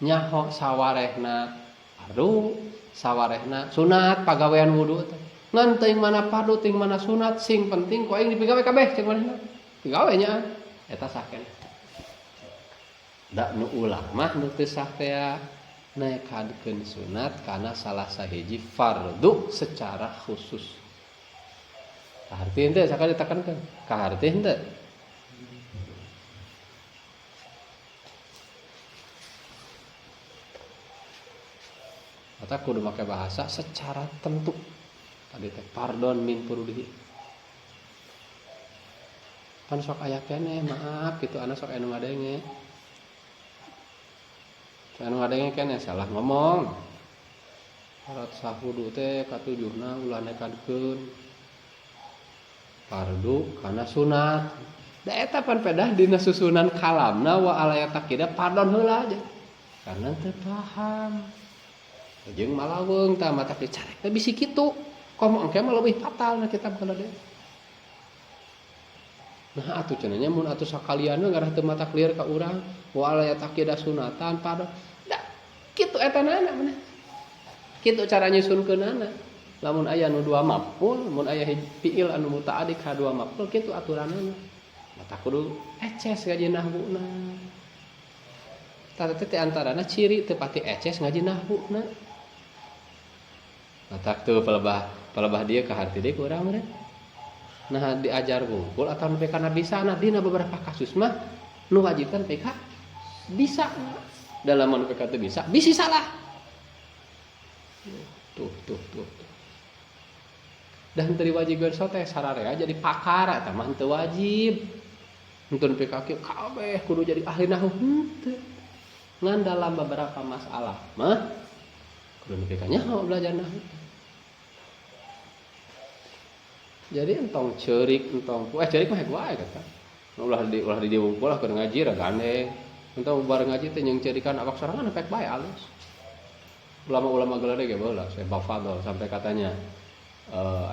nyaho sawarehna pardu, sawarehna sunat pagawean wudu teh. Ngan teuing mana pardu, teuing mana sunat, sing penting ku aing dipigawe kabeh ceuk manehna. Pigawe nya eta sah keneh. Da nu ulah mah nu teu sah teh nekadkeun sunat kana salah sahiji fardu secara khusus. Kaharti henteu sakali ditekankeun. Kaharti henteu. Eta kudu make bahasa secara tentu. Tadi teh pardon min furudihi. Pan sok aya keneh maaf kitu ana sok anu ngadenge. Anu ngadenge keneh salah ngomong. Syarat sah wudu teh katujuhna ulah nekadkeun fardu kana sunat. Da eta pan pedah dina susunan kalamna wa alaya takida pardon heula aja. Karena teu paham. Jeung malaweung tah mata dicarek teh bisi kitu. Komo engke mah leuwih fatal na kitab kana teh. Nah atuh cenah nya mun atuh sakalian ngarah teu mata clear ka urang wa alaya takida sunatan pardon. Kitu eta nana maneh. Kitu cara nyusunkeunana. Lamun aya nu dua maf'ul, mun aya fiil anu muta'addi ka dua maf'ul kitu aturanana. Mata kudu eces ngaji nahwuna. Tah teh antarana ciri teu pati eces ngaji nahwuna. Mata teu palebah dia ka harti deui ku urang meureun. Nah diajar gungkul atau nepi kana bisa nah dina beberapa kasus mah nu wajibkan PK bisa. Dalam anu PK teu bisa, bisi salah. Tuh. Dan teu wajib gerso teh sararea jadi pakar eta mah teu wajib. Henteu PK kieu kabeh kudu jadi ahli nahwu henteu. Ngan dalam beberapa masalah mah kudu PK nyaho belajar nahwu. Jadi entong ceurik entong ceurik mah hek wae kata. Ulah di diwungkul lah keur ngaji ra gandeng. Entah bareng ngaji teh yang jadikan awak sorangan efek bae alus. Ulama-ulama geledeg ge baheula Syekh Bafadol sampai katanya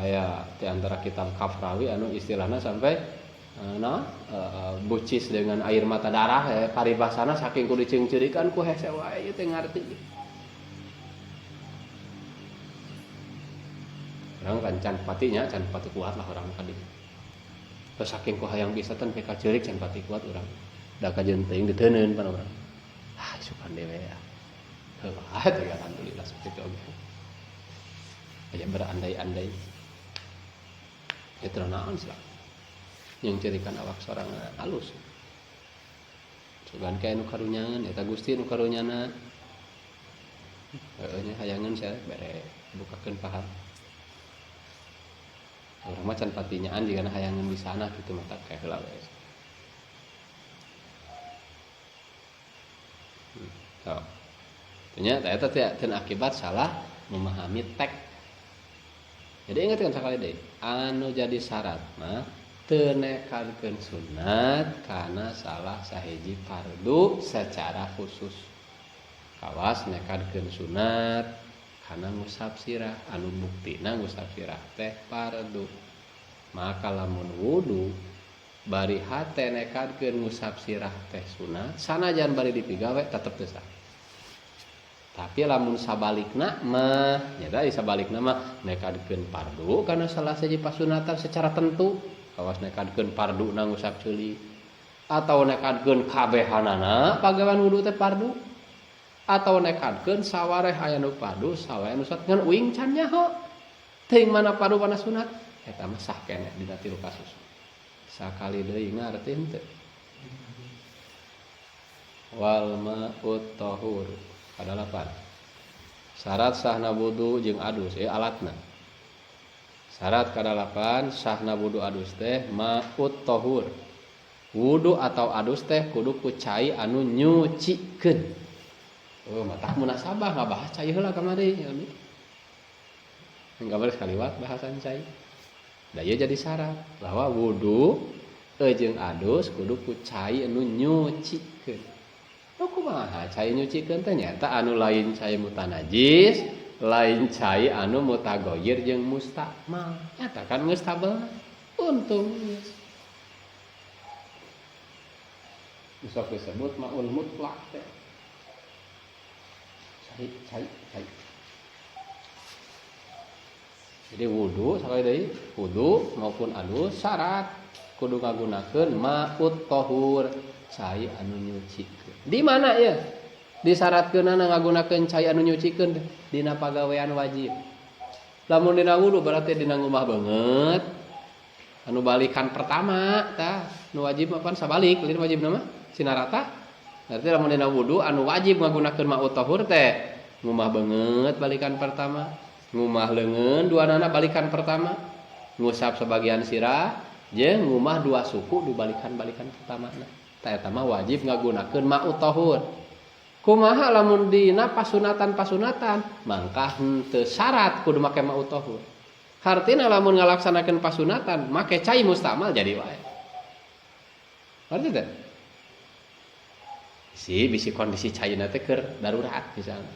aya di antara kitab Kafrawi anu istilahna sampai bucis dengan air mata darah paribasana saking kudu diceung-ceurikan ku hese wae ieu teh ngarti. Urang kan can pati kuat lah urang kadi. Terus saking ku hayang bisa ten PK ceurik can pati kuat urang. Da kajeun teuing diteuneun pan urang. Ah sukan dewe ya. Heuh, teh alhamdulillah sakitu oge. Aya berandai-andai. Eta naon sih? Yang cirikan awak sorangan halus. Sugan kae nu karunyangan eta Gusti nu karunyana. Heuh nya hayangan saya bere bukakeun paham. Urang mah can patinyaan jigana hayangan di sana kitu mah tak kae heula we. So. Ternyata eta teh akibat salah memahami teks. Jadi ingatkan sekali deh, anu jadi syarat mah teu nekadkeun sunat kana salah sahiji fardu secara khusus. Kawas nekadkeun sunat kana ngusap sirah anu buktina ngusap sirah teh fardu. Maka lamun wudu bari hate nekadkeun ngusap sirah teh sunat sanajan bari dipigawe tetep teu sah. Tapi lamun sabalikna mah nya da sabalikna mah nekadkeun fardu kana salah sahiji pasunatan secara tentu kawas nekadkeun fardu na ngusap ceuli atau nekadkeun kabehanana pagawean wudu teh fardu atau nekadkeun sawareh aya nu fardu sawareh nu sunat ngan uing can nyaho teuing mana fardu mana sunat eta mah sah keneh dina tilu kasus sakali deui ngartin teu wal ma'ut tahur kadalapan syarat sahna wudu jeung adus alatna syarat kadalapan sahna wudu adus teh ma'ut tahur wudu atau adus teh kudu ku cai anu nyucikeun. Oh, matah munasabah ngabahas cai heula kamari ya. Enggal sekaliwat bahasan cai. Da ieu jadi syarat bahwa wudu jeung adus kudu ku cai anu nyucikeun. Oh kumaha cai nyucikeun teh nyata anu lain cai mutanajis, lain cai anu mutagoyir jeung mustakmal. Nyata kan geus tabel. Untung geus. Bisa disebut maul mutlak teh. Cai. Jadi wudu sakali deui wudu maupun adus syarat kudu ngagunakeun ma'ut tahur cai anu nyucikeun. Di mana ya? Disyaratkeunna ngagunakeun cai anu nyucikeun dina pagawean wajib. Lamun dina wudu berarti dina ngumah banget. Anu balikan pertama tah nu wajib apaan sabalik lain wajib nama sinarata. Berarti lamun dina wudu anu wajib ngagunakeun ma'ut tahur teh ngumah banget balikan pertama, ngumah leungeun duanana balikan pertama, ngusap sebagian sirah jeung ngumah dua suku di balikan pertamana. Tah eta mah wajib ngagunakeun ma'ut tahur. Kumaha lamun dina pasunatan mangka henteu syarat kudu make ma'ut tahur. Hartina lamun ngalaksanakeun pasunatan make cai mustamal jadi wae. Arti teh bisi kondisi cairna teh keur darurat misalnya.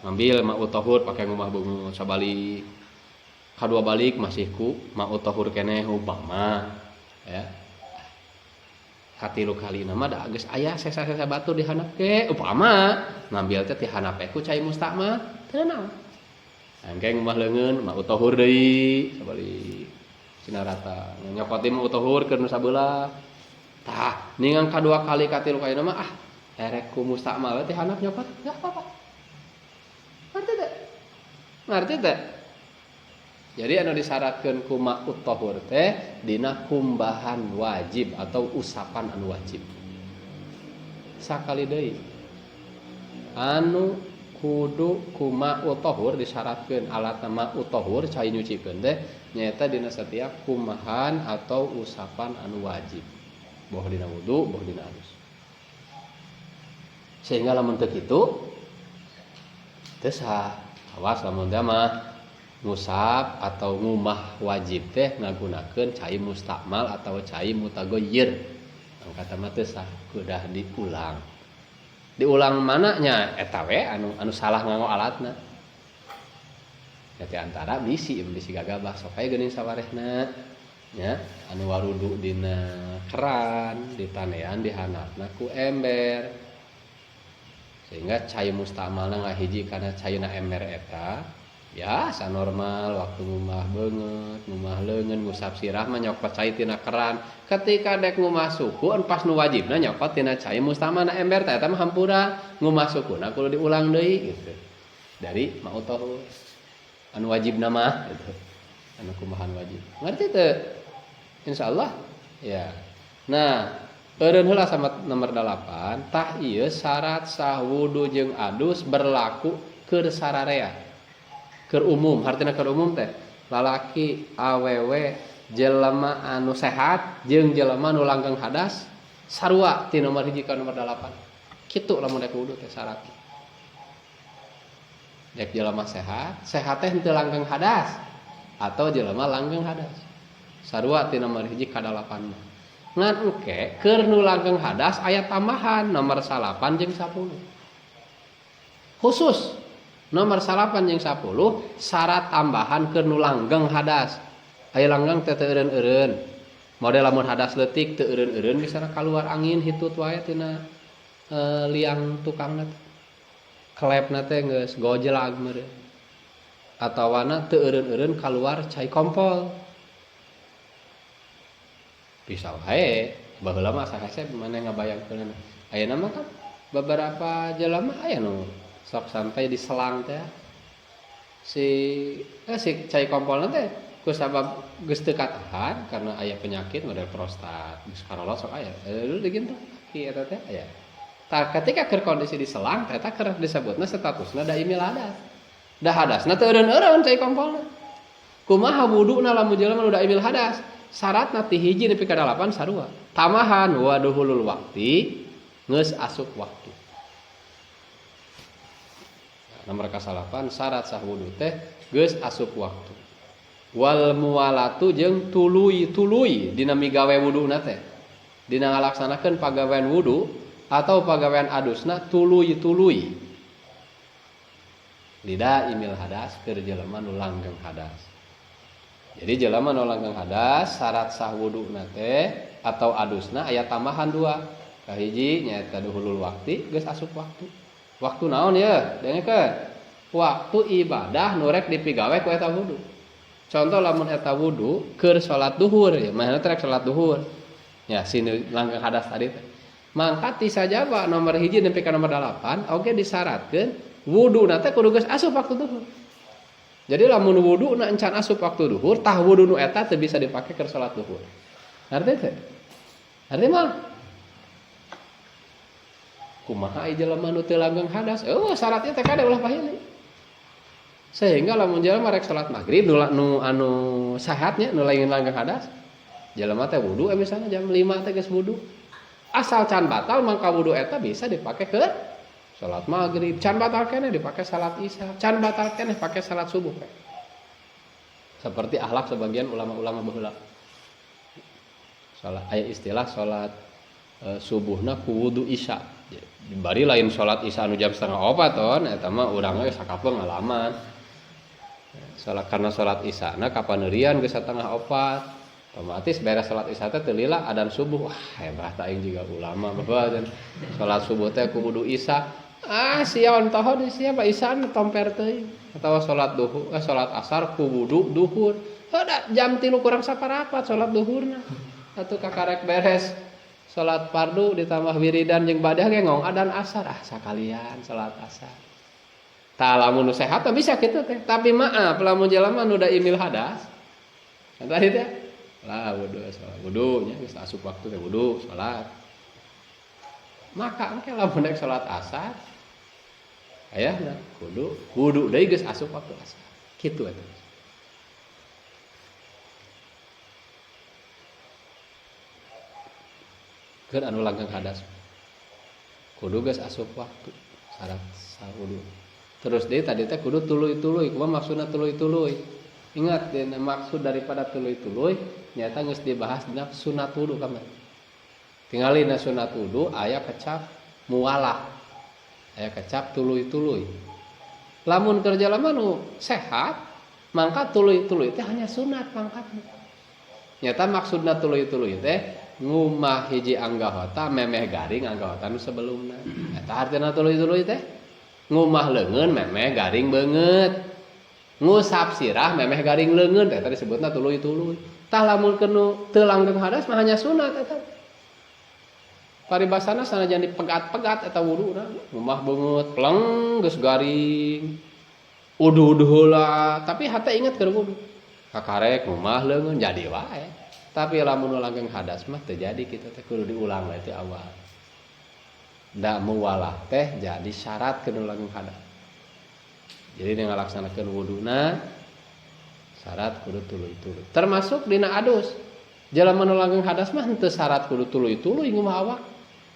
Ngambil ma'ut tahur pakai ngumah beungeut sabalik. Kadua balik masih ku ma'ut tahur keneh umpama ya. Katilu kalina mah da geus aya sesa-sesa batu di handap ke umpama ngambil teh ti handap ku cai mustakmal teu naon. Angke ngumah leungeun ma'ut tahur deui sabalik sinarata. Nyokoti ma'ut tahur keur nu sabeula. Tah, ningang kadua kali katilu kalina mah erek ku mustakmal teh handap nyokot enggak apa-apa. Ngerti teh? Jadi anu disyaratkeun ku ma'ut tahur teh dina kumbahan wajib atau usapan anu wajib. Sakali deui. Anu kudu ku ma'ut tahur disyaratkeun alatna ma'ut tahur cai nyucikeun teh nyaeta dina setiap kumbahan atau usapan anu wajib. Boh dina wudu, boh dina adus. Sehingga lamun teu kitu teu sah. Awas lamun teh mah ngusap atau ngumah wajib teh ngagunakeun cai mustakmal atau cai mutagoyir. Kata mah teu sah, kudah diulang. Diulang mana nya eta we anu salah nganggo alatna. Jadi antara bisi gagabah sok aya geuning sawarehna nya anu warudu dina keran ditanean di handapna ku ember sehingga cai mustakmalna ngahiji kana caina ember eta biasa normal waktu ngumah banget ngumah leungeun ngusap sirah mah nyokot cai tina keran ketika dek ngumah suku pas nu wajibna nyokot tina cai mustamana ember teh eta mah hampura ngumah sukuna kudu diulang deui gitu dari mau tahu anu wajibna mah gitu anu kumahan wajib ngerti teu insyaallah ya nah eureun heula sama nomor 8 tah ieu syarat sah wudu jeung adus berlaku keur sararea keur umum hartina keur umum teh lalaki awewe jelema anu sehat jeung jelema nu langgeng hadas sarua ti nomor 1 ka nomor 8 kitu lamun dek wudu teh syarat dek jelema sehat teh henteu langgeng hadas atau jelema langgeng hadas sarua ti nomor 1 ka 8 ngan engke keur nu langgeng hadas aya tambahan nomor 8 jeung 10 khusus nomor 8 jeung 10 syarat tambahan keur nu langgeng hadas aya langgeng teh teu eureun-eureun model lamun hadas leutik teu eureun-eureun misalna kaluar angin hitut wae tina liang tukangna klepna teh geus gojelag meureun atawana teu eureun-eureun kaluar cai kompol bisa wae baheula mah sakase maneh ngabayangkeun ayeuna mah kan beberapa jelema aya nu sok sampai di selang teh si cai kompolna teh ku sabab geus teu katahan karena aya penyakit model prostat geus karolos sok aya dulu digintu ki eta teh aya tah ketika keur kondisi di selang eta keur disebutna statusna da imil hadas da hadasna teu eureun-eureun cai kompolna kumaha wuduna lamun jelema nu da imil hadas syaratna ti 1 nepi ka 8 sarua tamahan wa duhulul waqti geus asup waktu. Nomor ka-8 syarat sah wudu teh geus asup waktu. Wal muwalatu jeung tuluy-tuluy dina migawe wuduna teh. Dina ngalaksanakeun pagawean wudu atau pagawean adusna tuluy-tuluy. Lida imil hadas keur jelema nu langgeng hadas. Jadi jelema nu langgeng hadas syarat sah wuduna teh atau adusna aya tambahan 2. Kahiji nyaeta duhulul waqti geus asup waktu. Waktu naon ya? Dengekeun. Waktu ibadah nu rek dipigawe ku eta wudu. Contoh lamun eta wudu keur salat duhur ya, mah rek salat duhur. Ya, sini langgeng hadas tadi teh. Mangka ti sajaba nomor 1 nepi ka nomor 8 oge disyaratkeun wuduna teh kudu geus asup waktu duhur. Jadi lamun wuduna encan asup waktu duhur, tah wudu nu eta teu bisa dipake keur salat duhur. Ngarti teh? Arti mah kumaha ieu jelema nu teu langgeng hadas? Syaratnya teh kada ulah paheuli. Sehingga lamun jelema rek salat magrib nu anu sahatnya nu lain langgeng hadas, jelema teh wudu misalnya jam 5 teh geus wudu. Asal can batal mangka wudu eta bisa dipake ke salat magrib, can batal keneh dipake salat isya, can batal keneh pake salat subuh. Seperti akhlak sebagian ulama-ulama baheula. Salat aya istilah salat subuhna ku wudu isya. Bari lain salat isya anu jam 3:30 ton eta mah urang ge sakapeung ngalaman. Salat karena salat isya na kapaneurian geus 3:30. Otomatis beres salat isya teh teu lila adzan subuh. Wah, hebat aing juga ulama bahwa salat subuh teh ku wudu isya. Sia ontoh di sia ba isya tomper teuing. Atawa salat duhur, salat asar ku wudu duhur. Heuda jam 3 kurang saparapat salat duhurna. Atuh kakarek beres salat fardu ditambah wiridan jeung badah ge ngong adzan asar sakalian salat asar. Tah lamun nu sehat mah bisa kitu teh. Tapi maaf lamun jelema nu da imil hadas. Tadi teh lah wudu salat wudu nya geus asup waktu teh wudu salat. Maka engke lamun rek salat asar ayahna kudu wudu deui geus asup waktu asar. Kitu eta. Keur anu langgeng hadas kudu geus asup waktu syarat sah wudu. Terus deui tadi teh kudu tuluy-tuluy. Kumaha maksudna tuluy-tuluy? Ingat dina maksud daripada tuluy-tuluy nyata geus dibahas dina sunat wudu kamana. Tingali na sunat wudu aya kecap mualah. Aya kecap tuluy-tuluy. Lamun keur jalema nu sehat, mangka tuluy-tuluy teh hanya sunat mangkatna. Nyata maksudna tuluy-tuluy teh ngumah hiji anggahota memeh garing anggahota nu sebelumna. Eta artina tuluy-tuluy teh ngumah leungeun memeh garing beungeut. ngusap sirah memeh garing leungeun eta disebutna tuluy-tuluy. Tah lamun kenu teu langgeng hadas mah hanya sunat eta. Paribasana sanajan dipegat-pegat eta wuduna, mumah beungeut pleng geus garing. Uduh-uduh heula, tapi hate inget keur wudu. Kakarek mumah leungeun jadi wae. Tapi lamun langgeng hadas mah teu jadi kitu teh kudu diulang we ti awal. Da muwalah teh jadi syarat kenu langgeng hadas. Jadi dengan ngalaksanakeun wuduna syarat kudu tuluy-tuluy. Termasuk dina adus. Jalma nu langgeng hadas mah henteu syarat kudu tuluy-tuluy ngumaha awak.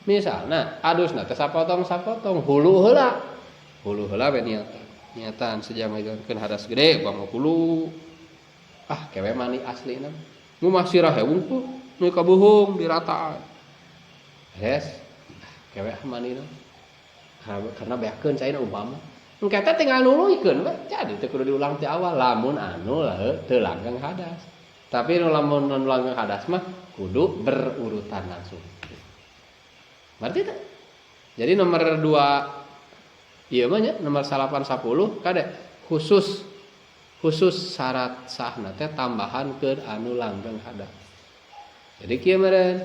Misalna adusna teh sapotong-sapotong hulu heula. Hulu heula we niatan. Niatan sejam ngajakeun hadas gede upama hulu. Ah kewe mani aslina. Ngumaha sirah wungkul nu kabuhung dirataan. Hes. Kewe manina. Karena beakeun caina umpama engke teh tinggal nuluykeun we jadi teu kudu diulang ti awal lamun anu teu langgeng hadas. Tapi lamun langgeng hadas mah kudu berurutan langsung. Berarti teh. Jadi nomor 2 ieu mah nya nomor 8 10 kade khusus syarat sahna teh tambahan keur anu langgeng hadas. Jadi kieu meureun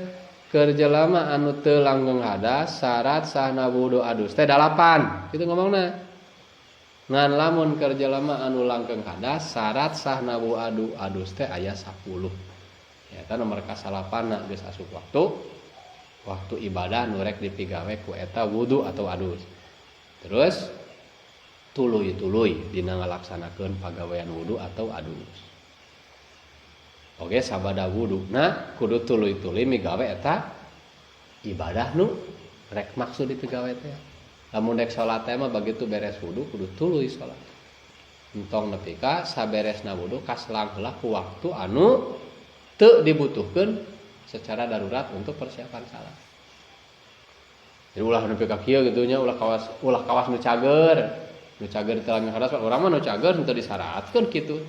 keur jalma anu teu langgeng hadas syarat sahna wudu adus teh 8 kitu ngomongna. Ngan lamun keur jalma anu langgeng hadas syarat sahna wudu adus teh aya 10. Eta nomor ka-8 geus asup waktu ibadah nu rek dipigawe ku eta wudu atau adus. Terus tuluy-tuluy dina ngalaksanakeun pagawean wudu atau adus. Oge sabada wuduna kudu tuluy-tuluy migawe eta ibadah nu rek maksud dipigawe teh. Lamun dek salat teh mah begitu beres wudu kudu tuluy salat. Entong nepi ka saberesna wudu kaslang heula ku waktu anu teu dibutuhkeun secara darurat untuk persiapan salat. Jadi ulah nepi ka kieu gitu nya ulah kawas nu cager. Nu cager teu langgeng hadas urang mah nu cager henteu disyaratkeun kitu.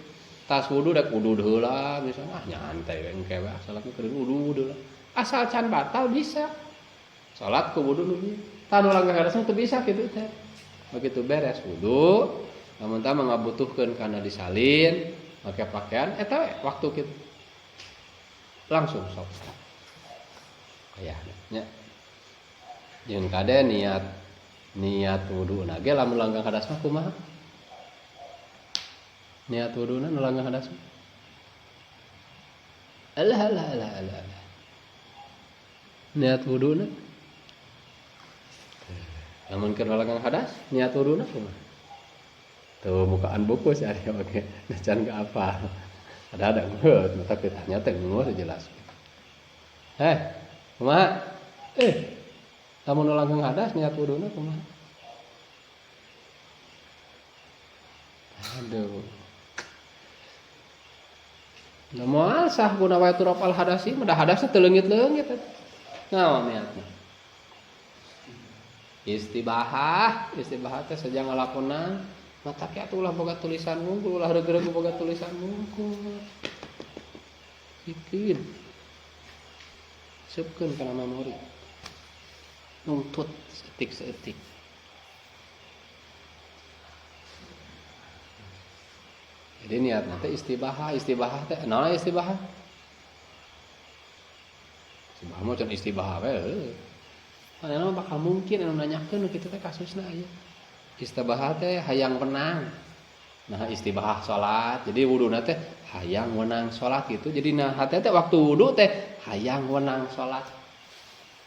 Tas wudu dek wudu heula misalnya nyantai we engke we salat keur wudu heula. Asal can batal bisa. Salat ku wudu nu tanu langgeng hadas teh bisa kitu teh. Begitu beres wudu, lamun tah ngabutuhkeun kana disalin, make pakaian eta waktu kitu. Langsung sok. Aya nya. Jeung kade niat wuduna ge lamun langgeng hadas mah kumaha? Niat wuduna nu langgeng hadas mah. Alah. Niat wuduna lamun keur langgeng hadas niat wuduna kumaha? Tuh bukaan buku sih ari oge can ka apa. Ada ngeut mata kitanya teh geus jelas. Kumaha? Lamun langgeng hadas niat wuduna kumaha? Aduh. Da moal sah guna wae turap al hadasi, mah da hadasna teu leungit-leungit eta. Naon niatna? Istibahah teh saja ngalakonan mata ki atuh ulah boga tulisan mungkul ulah reug-reug boga tulisan mungkul bikin seupkeun kana memori nuntut seetik jadi niatna teh istibahah teh naon istibahah mah can istibahah we anu bakal mungkin anu nanyakeun kitu teh kasusna aya. Istibahah teh hayang menang. Nah, istibahah salat. Jadi wuduna teh hayang menang salat gitu. Jadi nah hate teh waktu wudu teh hayang menang salat.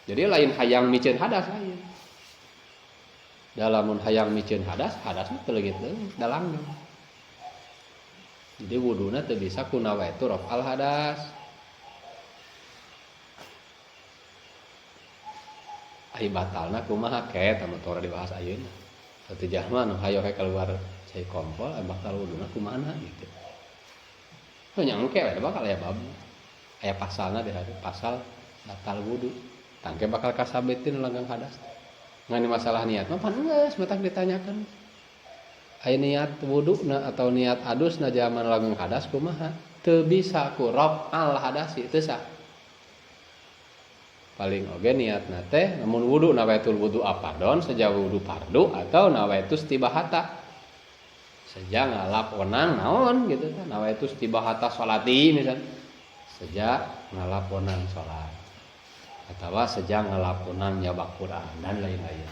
Jadi lain hayang miceun hadas aya. Dalamun hayang miceun hadas mah teu leungit dalanggeng. Jadi wuduna teu bisa kunawaitu raf'al hadas. Ai batalna kumaha ke tah motor dibahas ayeuna. Satu jalma nu hayo ke keluar cai kompol batal wuduna kumaha gitu. Nya engke we bakal aya bab. Aya pasalna di pasal batal wudu. Tangke bakal kasabetin langgeng hadas. Ngan masalah niat mah pan geus matak ditanyakeun. Aya niat wuduna atau niat adusna zaman langgeng hadas kumaha? Teu bisa ku raf'al hadasi teu sah. Paling oge niatna teh namun wudu nawaitul wudu apadon sejauh wudu fardu atau nawaitu istibahata Sejak ngalaponan naon gitu kan, nawa itu istibahata sholati misal, sejak ngalaponan sholat atau sejak ngalaponan nyabak Quran dan lain-lain.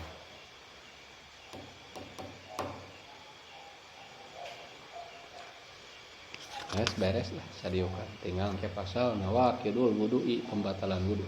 Beres lah sadiokan tinggal ke pasal nawa kidul wudu'i pembatalan wudu.